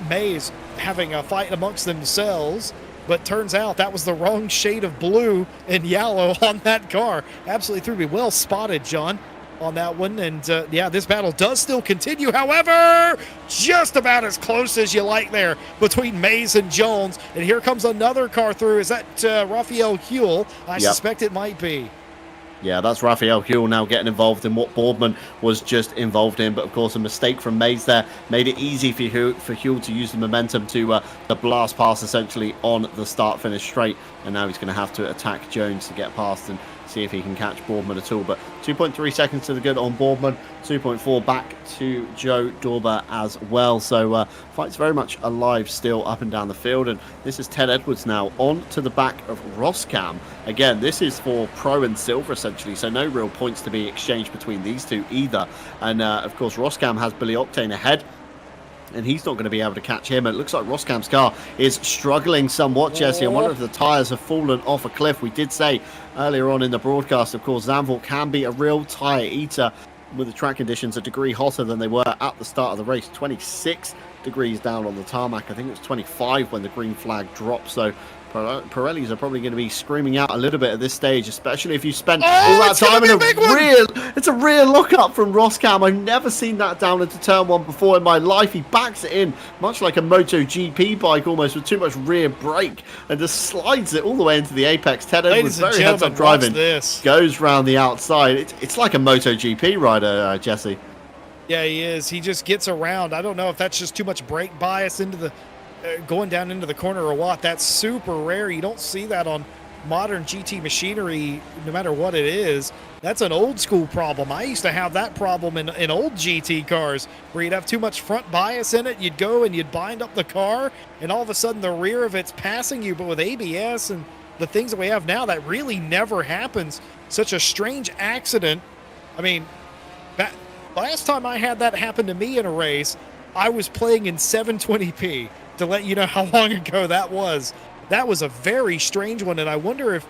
Mays having a fight amongst themselves, but turns out that was the wrong shade of blue and yellow on that car. Absolutely threw me. Well spotted, John, on that one. And this battle does still continue. However, just about as close as you like there between Mays and Jones. And here comes another car through. Is that Raphael Huell? I suspect it might be. Yeah, that's Raphael Huell now getting involved in what Boardman was just involved in. But, of course, a mistake from Mays there made it easy for Huell to use the momentum to blast past, essentially, on the start-finish straight. And now he's going to have to attack Jones to get past and see if he can catch Boardman at all. But 2.3 seconds to the good on Boardman, 2.4 back to Joe Dorber as well. So fight's very much alive still up and down the field. And this is Ted Edwards now on to the back of Roscam. Again, this is for pro and silver essentially, so no real points to be exchanged between these two either. And of course Roscam has Billy Octane ahead, and he's not going to be able to catch him. It looks like Roscam's car is struggling somewhat, Jesse. I wonder if the tyres have fallen off a cliff. We did say earlier on in the broadcast, of course, Zandvoort can be a real tyre eater with the track conditions a degree hotter than they were at the start of the race. 26 degrees down on the tarmac. I think it was 25 when the green flag dropped. So Pirellis are probably going to be screaming out a little bit at this stage, especially if you spent all that time in it's a rear lookup from Roscam. I've never seen that down into turn 1 before in my life. He backs it in much like a MotoGP bike, almost with too much rear brake, and just slides it all the way into the apex. Ted Edwards, very heads-up driving, goes round the outside. It's like a MotoGP rider, Jesse. Yeah, he is. He just gets around. I don't know if that's just too much brake bias into the going down into the corner or what. That's super rare. You don't see that on modern GT machinery, no matter what it is. That's an old school problem. I used to have that problem in old GT cars where you'd have too much front bias in it. You'd go and you'd bind up the car, and all of a sudden the rear of it's passing you. But with ABS and the things that we have now, that really never happens. Such a strange accident. I mean, last time I had that happen to me in a race, I was playing in 720p, to let you know how long ago that was. That was a very strange one, and I wonder if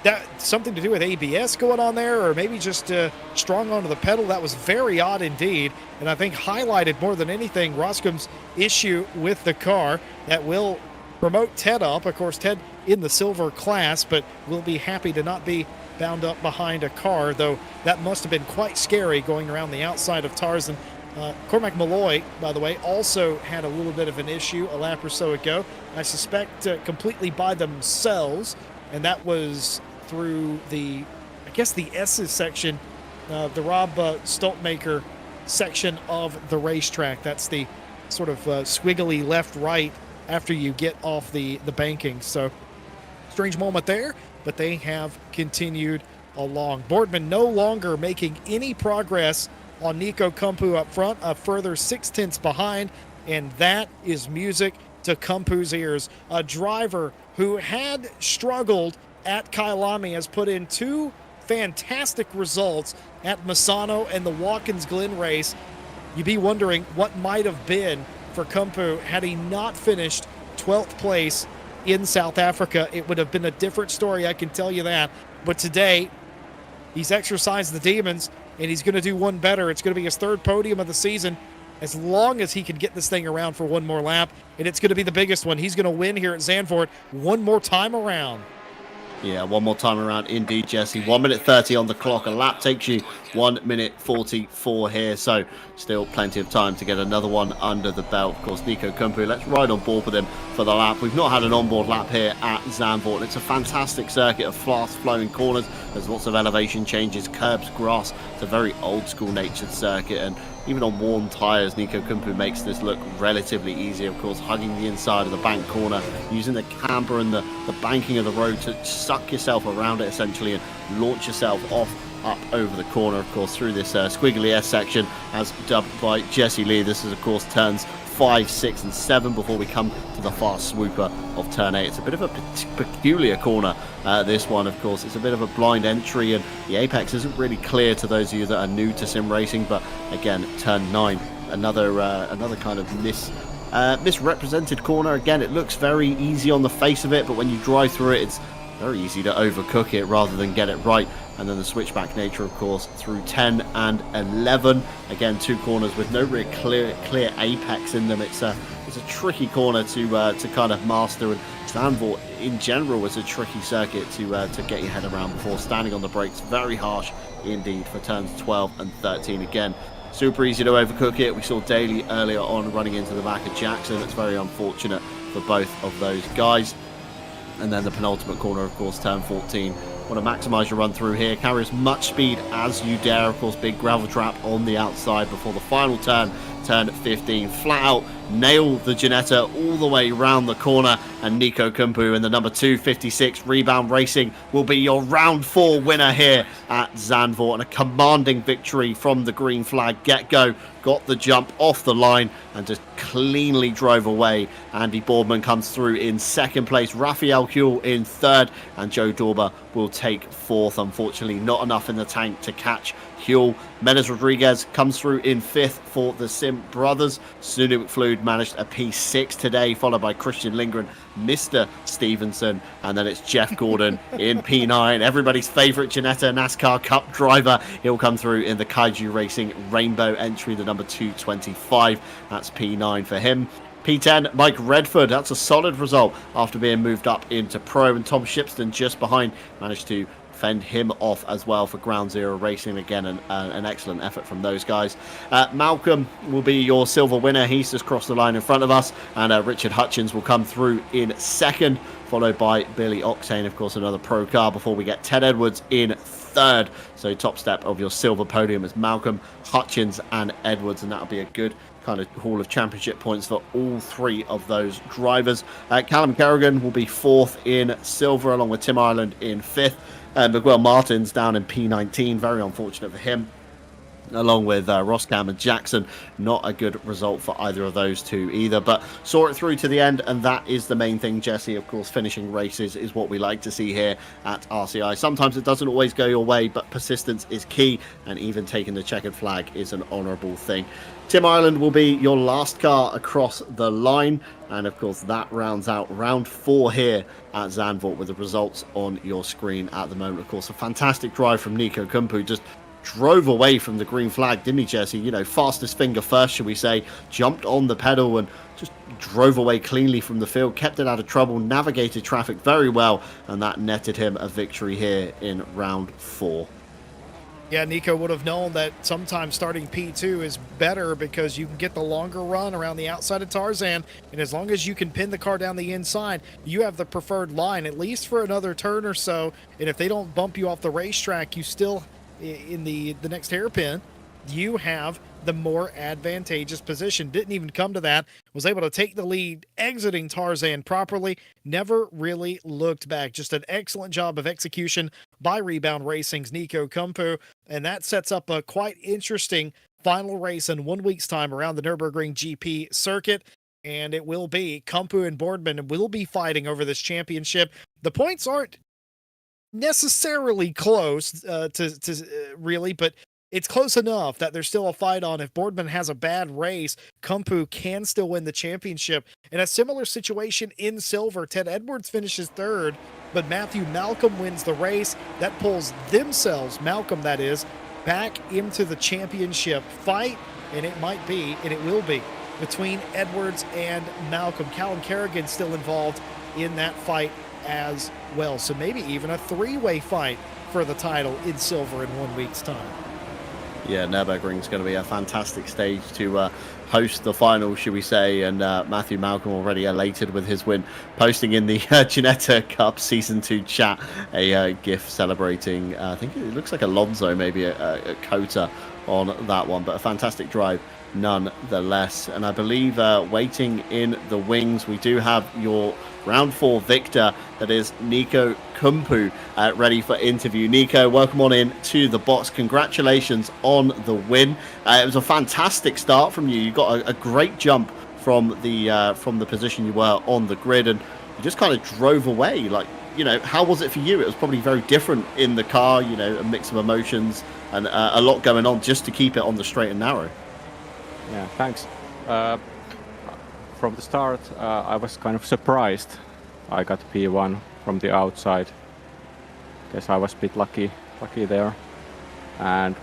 that's something to do with ABS going on there, or maybe just strong onto the pedal. That was very odd indeed, and I think highlighted more than anything Roscom's issue with the car that will promote Ted up. Of course, Ted in the silver class, but will be happy to not be bound up behind a car, though that must have been quite scary going around the outside of Tarzan. Cormac Malloy, by the way, also had a little bit of an issue a lap or so ago. I suspect completely by themselves, and that was through the S's section, the Rob Stoltmaker section of the racetrack. That's the sort of squiggly left-right after you get off the banking. So, strange moment there, but they have continued along. Boardman no longer making any progress on Nico Kumpu up front, a further 6/10 behind, and that is music to Kumpu's ears. A driver who had struggled at Kyalami has put in 2 fantastic results at Misano and the Watkins Glen race. You'd be wondering what might have been for Kumpu had he not finished 12th place in South Africa. It would have been a different story, I can tell you that. But today, he's exercised the demons, and he's going to do one better. It's going to be his 3rd podium of the season, as long as he can get this thing around for one more lap, and it's going to be the biggest one. He's going to win here at Zandvoort one more time around. Yeah, one more time around indeed, Jesse. 1 minute 30 on the clock. A lap takes you 1 minute 44 here, so still plenty of time to get another one under the belt. Of course, Nico Kumpu, let's ride on board with him for the lap. We've not had an onboard lap here at Zandvoort. It's a fantastic circuit of fast-flowing corners. There's lots of elevation changes, curbs, grass. It's a very old-school natured circuit, and even on worn tyres, Nico Kumpu makes this look relatively easy. Of course, hugging the inside of the bank corner, using the camber and the banking of the road to suck yourself around it essentially and launch yourself off up over the corner, of course, through this squiggly S section, as dubbed by Jesse Lee. This is, of course, turns 5, 6, and 7 before we come to the fast swooper of turn 8. It's a bit of a peculiar corner, this one, of course. It's a bit of a blind entry, and the apex isn't really clear to those of you that are new to sim racing. But again, turn 9, another kind of misrepresented corner. Again, it looks very easy on the face of it, but when you drive through it, it's very easy to overcook it rather than get it right. And then the switchback nature, of course, through 10 and 11. Again, 2 corners with no real clear apex in them. It's a tricky corner to kind of master. And Zandvoort in general was a tricky circuit to get your head around before standing on the brakes. Very harsh indeed for turns 12 and 13. Again, super easy to overcook it. We saw Daly earlier on running into the back of Jackson. It's very unfortunate for both of those guys. And then the penultimate corner, of course, turn 14. Want to maximise your run through here. Carry as much speed as you dare. Of course, big gravel trap on the outside before the final turn, turn 15. Flat out nail the Ginetta all the way round the corner. And Nico Kumpu in the number 256 Rebound Racing will be your round 4 winner here at Zandvoort. And a commanding victory from the green flag get-go. Got the jump off the line and just cleanly drove away. Andy Boardman comes through in 2nd place. Rafael Huel in 3rd. And Joe Dorber will take 4th. Unfortunately, not enough in the tank to catch Huel. Menez Rodriguez comes through in 5th for the Sim brothers. Sunu McFlew Dahoud managed a P6 today, followed by Christian Lindgren, Mr. Stevenson, and then it's Jeff Gordon in P9. Everybody's favorite Ginetta NASCAR Cup driver. He'll come through in the Kaiju Racing Rainbow entry, the number 225. That's P9 for him. P10, Mike Redford. That's a solid result after being moved up into Pro. And Tom Shipston just behind managed to fend him off as well for Ground Zero Racing. Again, an excellent effort from those guys. Malcolm will be your silver winner. He's just crossed the line in front of us. And Richard Hutchins will come through in second, followed by Billy Octane, of course, another pro car, before we get Ted Edwards in third. So top step of your silver podium is Malcolm, Hutchins and Edwards, and that'll be a good kind of haul of championship points for all three of those drivers. Callum Kerrigan will be fourth in silver, along with Tim Ireland in fifth. Miguel Martins down in P19, very unfortunate for him, along with Roscam and Jackson. Not a good result for either of those two either, but saw it through to the end, and that is the main thing, Jesse. Of course, finishing races is what we like to see here at RCI. Sometimes it doesn't always go your way, but persistence is key, and even taking the checkered flag is an honourable thing. Tim Ireland will be your last car across the line, and of course that rounds out round 4 here at Zandvoort with the results on your screen at the moment. Of course, a fantastic drive from Nico Kumpu, just drove away from the green flag, didn't he, Jesse? You know, fastest finger first, should we say, jumped on the pedal and just drove away cleanly from the field, kept it out of trouble, navigated traffic very well, and that netted him a victory here in round 4. Yeah, Nico would have known that sometimes starting P2 is better because you can get the longer run around the outside of Tarzan, and as long as you can pin the car down the inside, you have the preferred line, at least for another turn or so, and if they don't bump you off the racetrack, you still, in the next hairpin, you have the more advantageous position. Didn't even come to that. Was able to take the lead, exiting Tarzan properly. Never really looked back. Just an excellent job of execution by Rebound Racing's Nico Kumpu. And that sets up a quite interesting final race in 1 week's time around the Nürburgring GP circuit. And it will be Kumpu and Boardman will be fighting over this championship. The points aren't necessarily close really, but it's close enough that there's still a fight on. If Boardman has a bad race, Kumpu can still win the championship. In a similar situation in silver, Ted Edwards finishes third, but Matthew Malcolm wins the race. That pulls themselves, Malcolm that is, back into the championship fight, and it might be, and it will be, between Edwards and Malcolm. Callum Kerrigan still involved in that fight as well. So maybe even a three-way fight for the title in silver in 1 week's time. Yeah, Nürburgring is going to be a fantastic stage to host the final, should we say, and Matthew Malcolm already elated with his win, posting in the Ginetta Cup Season 2 chat a GIF celebrating, I think it looks like Alonso, maybe a Cota on that one, but a fantastic drive nonetheless. And I believe waiting in the wings, we do have your round 4 victor, that is Nico Kumpu, ready for interview. Nico, welcome on in to the box. Congratulations on the win. It was a fantastic start from you. You got a great jump from the position you were on the grid, and you just kind of drove away. Like, you know, how was it for you? It was probably very different in the car, you know, a mix of emotions and a lot going on just to keep it on the straight and narrow. Yeah, thanks. From the start, I was kind of surprised. I got P1 from the outside. Guess I was a bit lucky there. And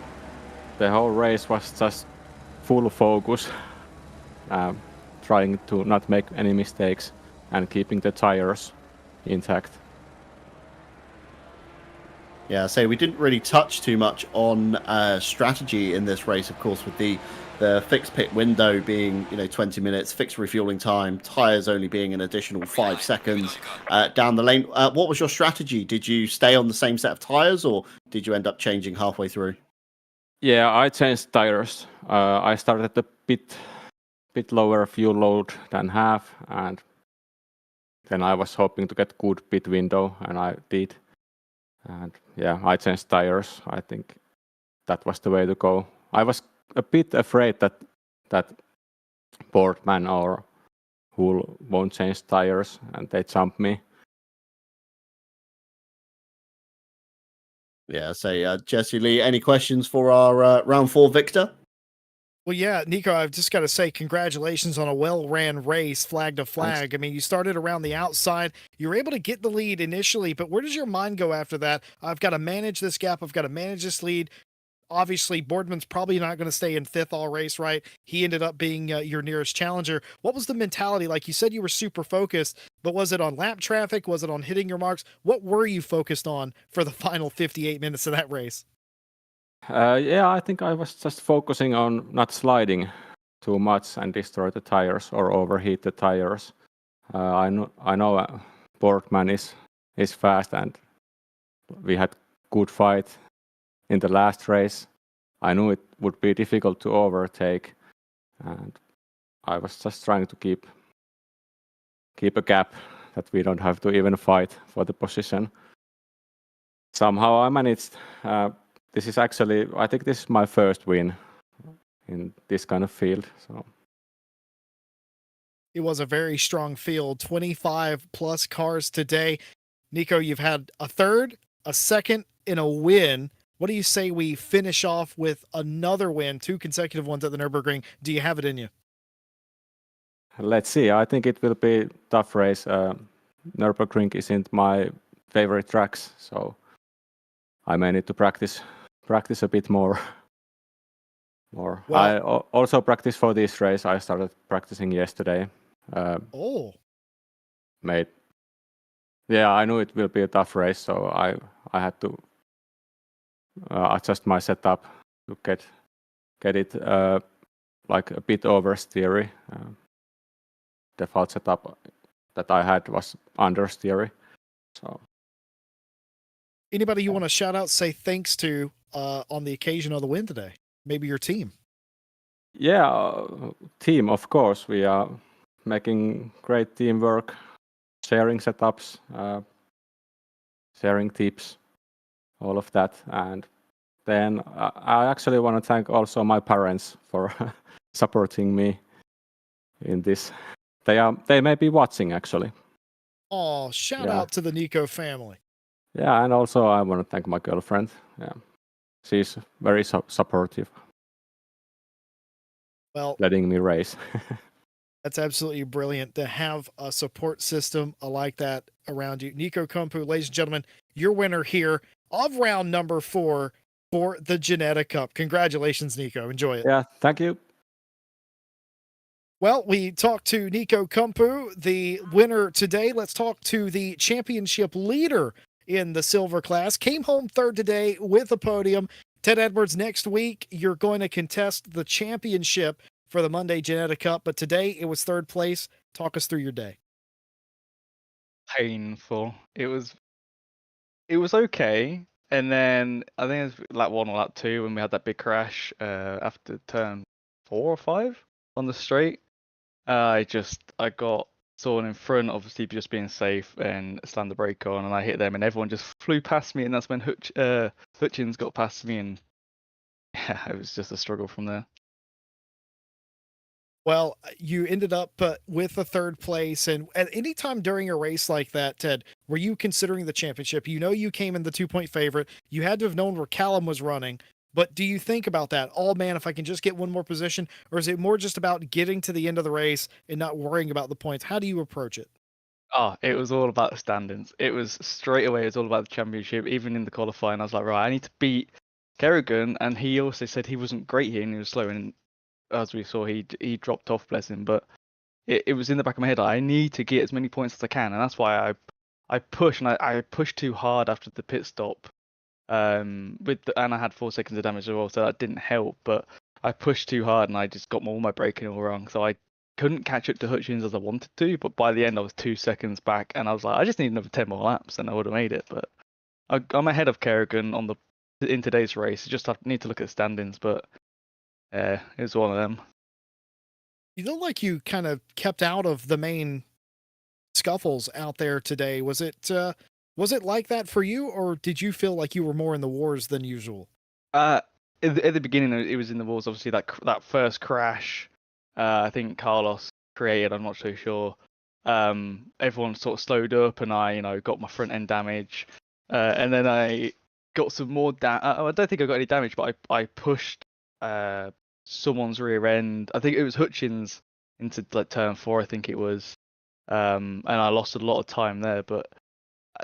the whole race was just full focus, trying to not make any mistakes and keeping the tires intact. Yeah, so we didn't really touch too much on strategy in this race, of course, with the fixed pit window being, you know, 20 minutes, fixed refueling time, tires only being an additional 5 seconds down the lane. What was your strategy? Did you stay on the same set of tires, or did you end up changing halfway through? Yeah, I changed tires. I started a bit lower fuel load than half, and then I was hoping to get good pit window, and I did. And yeah, I changed tires. I think that was the way to go. I was a bit afraid that Boardman or Hull won't change tires and they jump me. Yeah, so Jesse Lee, any questions for our round 4 victor? Well, yeah, Nico, I've just got to say congratulations on a well-ran race, flag to Thanks. flag. I mean, you started around the outside. You were able to get the lead initially, but where does your mind go after that? I've got to manage this gap. I've got to manage this lead. Obviously, Boardman's probably not going to stay in fifth all race, right? He ended up being your nearest challenger. What was the mentality? Like you said, you were super focused, but was it on lap traffic? Was it on hitting your marks? What were you focused on for the final 58 minutes of that race? Yeah, I think I was just focusing on not sliding too much and destroy the tires or overheat the tires. I know Boardman is fast, and we had good fight in the last race. I knew it would be difficult to overtake, and I was just trying to keep a gap that we don't have to even fight for the position. Somehow I managed. This is actually, I think this is my first win in this kind of field. So It was a very strong field, 25 plus cars today. Nico, you've had a third, a second, and a win. What do you say we finish off with another win, 2 consecutive ones at the Nürburgring? Do you have it in you? let's see. I think it will be tough race. Nürburgring isn't my favorite tracks, so I may need to practice a bit more. More. I Well, also practice for this race. I started practicing yesterday. oh, Made Yeah, I knew it will be a tough race, so I had to adjust my setup to get it like a bit oversteery. Default setup that I had was understeery. So anybody you want to shout out, say thanks to on the occasion of the win today? Maybe your team. yeah, team, of course, we are making great teamwork, sharing setups, sharing tips, all of that. And then I actually want to thank also my parents for supporting me in this. They may be watching actually. Oh, shout Yeah, out to the Nico family. yeah, and also I want to thank my girlfriend. Yeah, she's very supportive, Well, letting me race. that's absolutely brilliant to have a support system like that around you. Nico Kumpu, ladies and gentlemen, your winner here of round number 4 for the Ginetta Cup. Congratulations, Nico. Enjoy it. Yeah, thank you. Well, we talked to Nico Kumpu, the winner today. Let's talk to the championship leader in the silver class. Came home third today with a podium. Ted Edwards, next week, you're going to contest the championship for the Monday Ginetta Cup, but today it was third place. Talk us through your day. Painful. It was okay, and then I think it was lap 1 or lap 2 when we had that big crash after turn 4 or 5 on the straight. I got someone in front, obviously just being safe, and slammed the brake on, and I hit them, and everyone just flew past me, and that's when Hutchins got past me, and yeah, it was just a struggle from there. Well, you ended up with a third place. And at any time during a race like that, Ted, were you considering the championship? You know, you came in the 2-point favorite. You had to have known where Callum was running. But do you think about that? Oh, man, if I can just get one more position? Or is it more just about getting to the end of the race and not worrying about the points? How do you approach it? Oh, it was all about the standings. It was straight away, it was all about the championship. Even in the qualifying, I was like, right, I need to beat Kerrigan. And he also said he wasn't great here and he was slow. And as we saw, he dropped off, bless him. But it was in the back of my head. I need to get as many points as I can, and that's why I push, and I pushed too hard after the pit stop. And I had 4 seconds of damage as well, so that didn't help. But I pushed too hard, and I just got all my braking all wrong. So I couldn't catch up to Hutchins as I wanted to. But by the end, I was 2 seconds back, and I was like, I just need another 10 more laps, and I would have made it. But I'm ahead of Kerrigan in today's race. I need to look at the standings, but it was one of them. You look like you kind of kept out of the main scuffles out there today. Was it like that for you, or did you feel like you were more in the wars than usual? At the beginning, it was in the walls. Obviously, that first crash, I think Carlos created. I'm not so sure. Everyone sort of slowed up, and I, got my front end damage, and then I got some more. I don't think I got any damage, but I pushed someone's rear end. I think it was Hutchins into like turn 4, I think it was. And I lost a lot of time there, but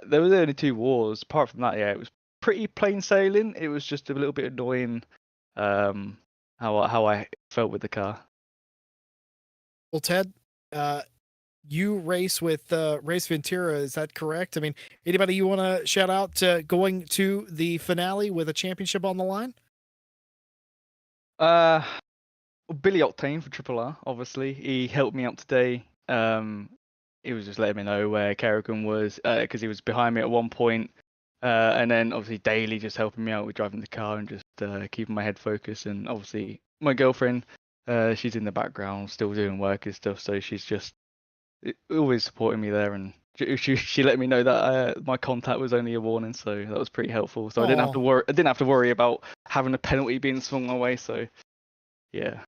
there were only 2 wars. Apart from that, yeah, it was pretty plain sailing. It was just a little bit annoying how I felt with the car. Well, Ted, you race with Race Ventura, is that correct? I mean, anybody you want to shout out to going to the finale with a championship on the line? Billy Octane for Triple R, obviously. He helped me out today. He was just letting me know where Kerrigan was, because he was behind me at one point. And then obviously Daly just helping me out with driving the car and just keeping my head focused. And obviously my girlfriend, she's in the background still doing work and stuff, so she's just always supporting me there. And she let me know that my contact was only a warning, so that was pretty helpful. So I didn't have to worry about having a penalty being swung my way. So yeah.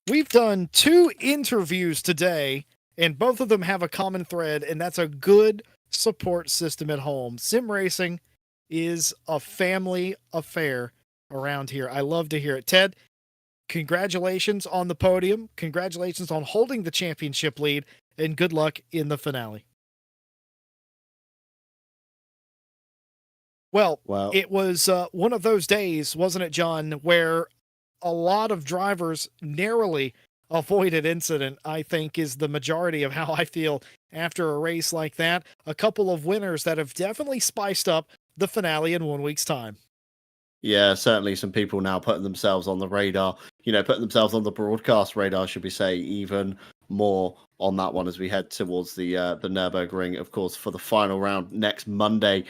We've done 2 interviews today, and both of them have a common thread, and that's a good support system at home. Sim racing is a family affair around here. I love to hear it. Ted, congratulations on the podium. Congratulations on holding the championship lead, and good luck in the finale. Well, it was one of those days, wasn't it, John, where a lot of drivers narrowly avoided incident, I think, is the majority of how I feel after a race like that. A couple of winners that have definitely spiced up the finale in 1 week's time. Yeah, certainly some people now putting themselves on the radar, putting themselves on the broadcast radar, should we say, even more on that one as we head towards the Nürburgring, of course, for the final round next Monday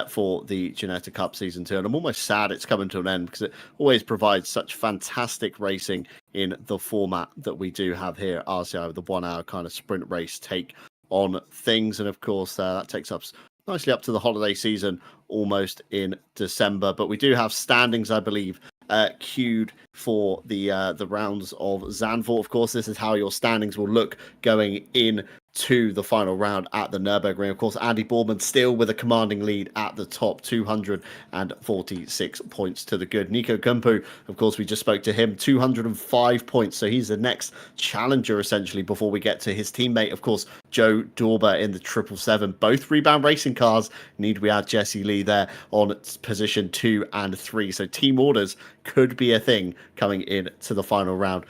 for the Ginetta Cup Season 2. And I'm almost sad it's coming to an end because it always provides such fantastic racing in the format that we do have here at RCI with the 1 hour kind of sprint race take on things. And of course, that takes us nicely up to the holiday season almost in December. But we do have standings, I believe, queued for the rounds of Zandvoort. Of course, this is how your standings will look going in to the final round at the Nürburgring. Of course, Andy Boorman still with a commanding lead at the top, 246 points to the good. Nico Kumpu, of course, we just spoke to him, 205 points. So he's the next challenger, essentially, before we get to his teammate, of course, Joe Dorber in the 777. Both rebound racing cars. Need we add Jesse Lee there on position 2 and 3. So team orders could be a thing coming in to the final round.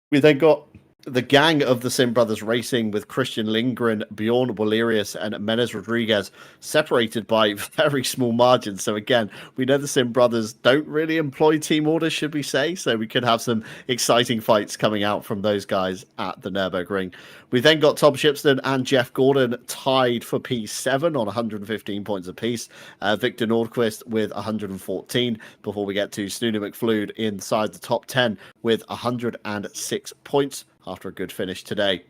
We then got the gang of the Sim Brothers Racing with Christian Lindgren, Bjorn Walerius, and Menez Rodriguez separated by very small margins. So again, we know the Sim Brothers don't really employ team orders, should we say? So we could have some exciting fights coming out from those guys at the Nürburgring. We then got Tom Shipston and Jeff Gordon tied for P7 on 115 points apiece. Victor Nordquist with 114 before we get to Snooner McFlood inside the top 10 with 106 points after a good finish today.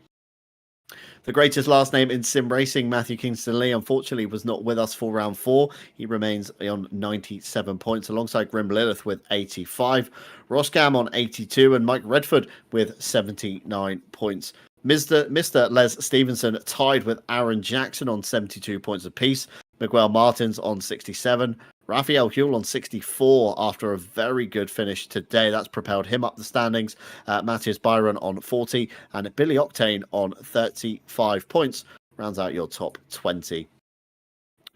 The greatest last name in sim racing, Matthew Kingston Lee, unfortunately was not with us for round 4. He remains on 97 points alongside Grim Lilith with 85, Ross Cam on 82, and Mike Redford with 79 points. Mr. Les Stevenson tied with Aaron Jackson on 72 points apiece, Miguel Martins on 67, Raphael Huell on 64 after a very good finish today. That's propelled him up the standings. Matthias Byron on 40 and Billy Octane on 35 points. Rounds out your top 20.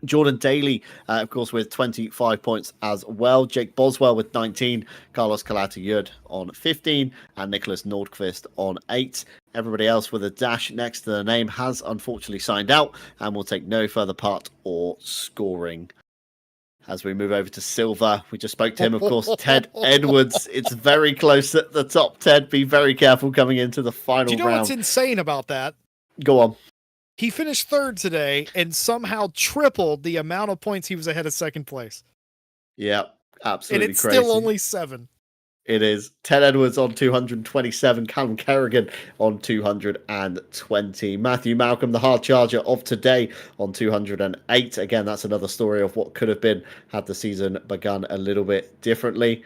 Jordan Daly, of course, with 25 points as well. Jake Boswell with 19. Carlos Calatayud on 15. And Nicholas Nordqvist on 8. Everybody else with a dash next to the name has unfortunately signed out and will take no further part or scoring. As we move over to silver, we just spoke to him, of course, Ted Edwards. It's very close at the top 10. Be very careful coming into the final round. Do you know what's insane about that? Go on. He finished 3rd today and somehow tripled the amount of points he was ahead of 2nd place. Yeah, absolutely and it's crazy. Still only 7. It is. Ted Edwards on 227, Callum Kerrigan on 220. Matthew Malcolm, the hard charger of today, on 208. Again, that's another story of what could have been had the season begun a little bit differently.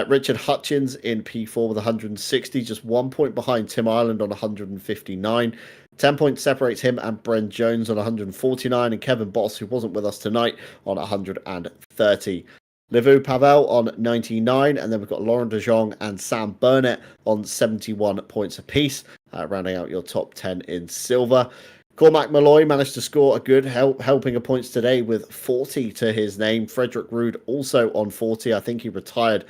Richard Hutchins in P4 with 160, just 1 point behind Tim Ireland on 159. 10 points separates him and Bren Jones on 149, and Kevin Boss, who wasn't with us tonight, on 130. Livu Pavel on 99, and then we've got Laurent de Jong and Sam Burnett on 71 points apiece, rounding out your top 10 in silver. Cormac Malloy managed to score a good helping of points today with 40 to his name. Frederick Rude also on 40. I think he retired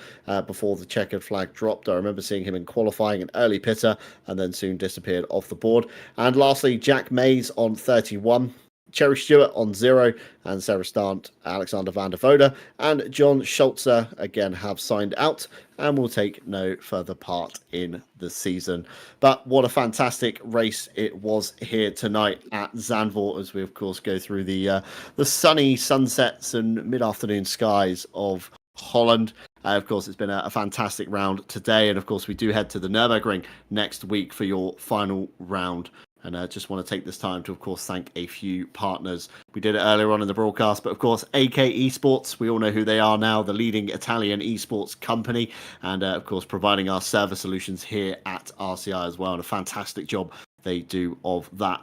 before the checkered flag dropped. I remember seeing him in qualifying, an early pitter, and then soon disappeared off the board. And lastly, Jack Mays on 31. Cherry Stewart on 0, and Sarah Stant, Alexander van der Voda, and John Schultzer again have signed out and will take no further part in the season. But what a fantastic race it was here tonight at Zandvoort, as we of course go through the sunny sunsets and mid-afternoon skies of Holland. Of course, it's been a fantastic round today, and of course we do head to the Nürburgring next week for your final round. And I just want to take this time to, of course, thank a few partners. We did it earlier on in the broadcast, but of course, AK Esports, we all know who they are now, the leading Italian esports company, and of course, providing our server solutions here at RCI as well. And a fantastic job they do of that.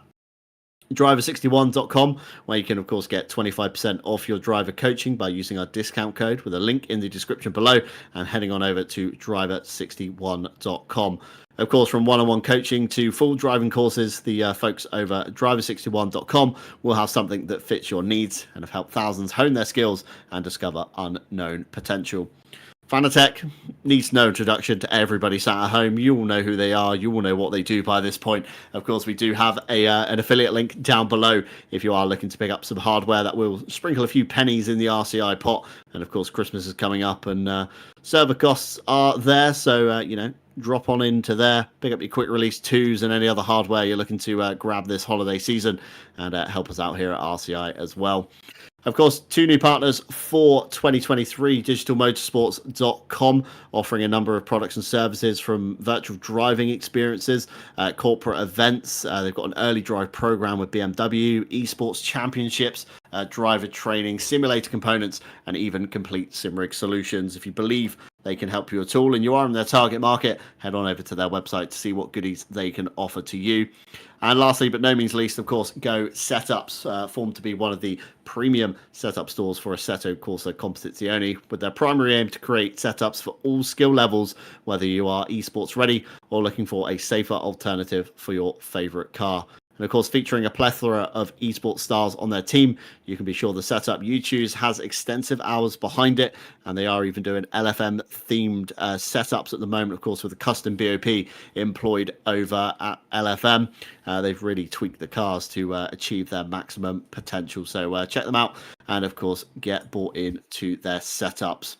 Driver61.com, where you can of course get 25% off your driver coaching by using our discount code with a link in the description below and heading on over to driver61.com. Of course, from one-on-one coaching to full driving courses, the folks over driver61.com will have something that fits your needs and have helped thousands hone their skills and discover unknown potential. Fanatec needs no introduction to everybody sat at home. You all know who they are. You all know what they do by this point. Of course, we do have an affiliate link down below if you are looking to pick up some hardware that will sprinkle a few pennies in the RCI pot. And of course, Christmas is coming up and server costs are there. So, drop on into there, pick up your quick release 2s and any other hardware you're looking to grab this holiday season and help us out here at RCI as well. Of course, 2 new partners for 2023, digitalmotorsports.com, offering a number of products and services from virtual driving experiences, corporate events. They've got an early drive program with BMW, esports championships, driver training, simulator components, and even complete SimRig solutions. If you believe they can help you at all and you are in their target market, head on over to their website to see what goodies they can offer to you. And lastly, but no means least, of course, Go Setups, formed to be one of the premium setup stores for Assetto Corsa Competizione, with their primary aim to create setups for all skill levels, whether you are esports ready or looking for a safer alternative for your favorite car. And of course, featuring a plethora of esports stars on their team, you can be sure the setup you choose has extensive hours behind it. And they are even doing LFM-themed setups at the moment, of course, with a custom BOP employed over at LFM. They've really tweaked the cars to achieve their maximum potential. So check them out and, of course, get bought into their setups.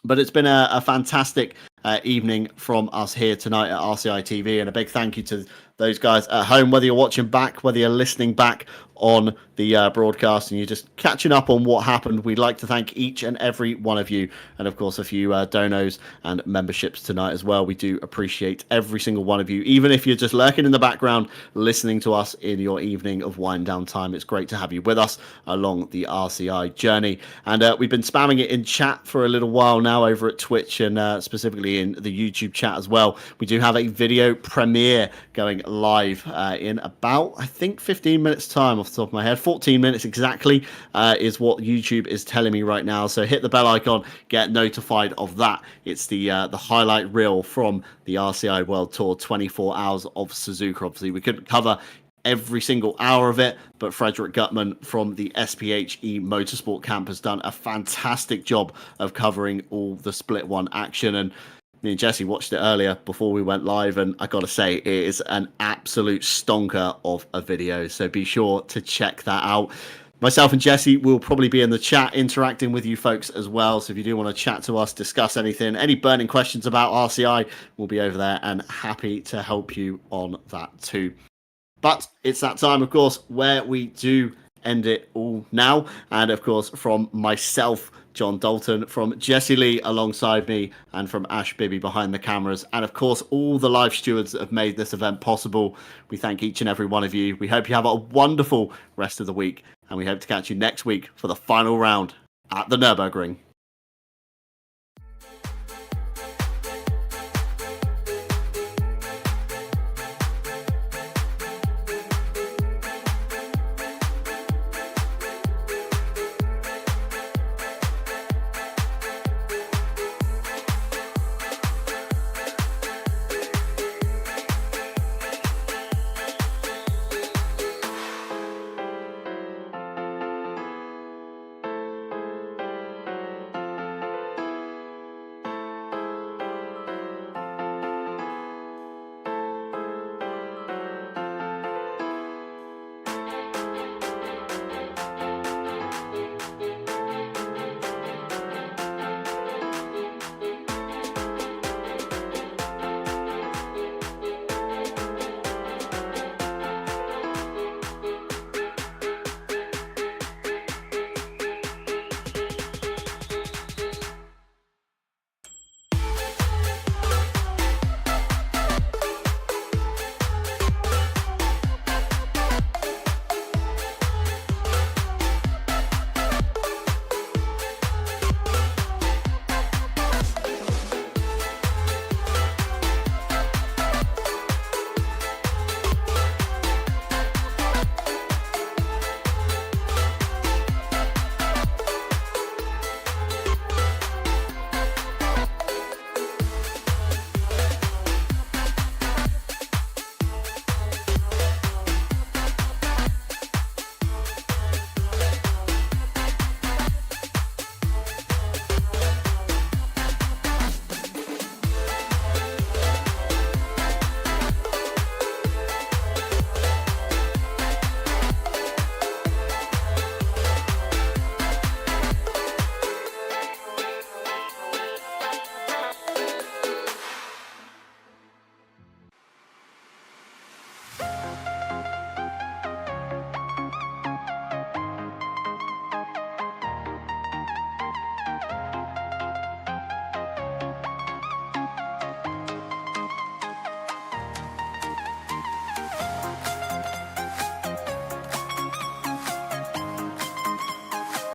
But it's been a fantastic evening from us here tonight at RCI TV, and a big thank you to those guys at home, whether you're watching back, whether you're listening back on the broadcast and you're just catching up on what happened. We'd like to thank each and every one of you, and of course a few donos and memberships tonight as well. We do appreciate every single one of you, even if you're just lurking in the background listening to us in your evening of wind down time. It's great to have you with us along the RCI journey, and we've been spamming it in chat for a little while now over at Twitch and specifically in the YouTube chat as well. We do have a video premiere going live in about, I think, 15 minutes time off the top of my head. 14 minutes exactly is what YouTube is telling me right now. So hit the bell icon, get notified of that. It's the highlight reel from the RCI World Tour, 24 hours of Suzuka. Obviously, we couldn't cover every single hour of it, but Frederick Gutman from the SPHE Motorsport Camp has done a fantastic job of covering all the Split 1 action. And me and Jesse watched it earlier before we went live, and I gotta say, it is an absolute stonker of a video. So be sure to check that out. Myself and Jesse will probably be in the chat interacting with you folks as well. So if you do want to chat to us, discuss anything, any burning questions about RCI, we'll be over there and happy to help you on that too. But it's that time, of course, where we do end it all now. And of course, from myself, John Dalton, from Jesse Lee alongside me, and from Ash Bibby behind the cameras, and of course all the live stewards that have made this event possible, we thank each and every one of you. We hope you have a wonderful rest of the week, and we hope to catch you next week for the final round at the Nürburgring.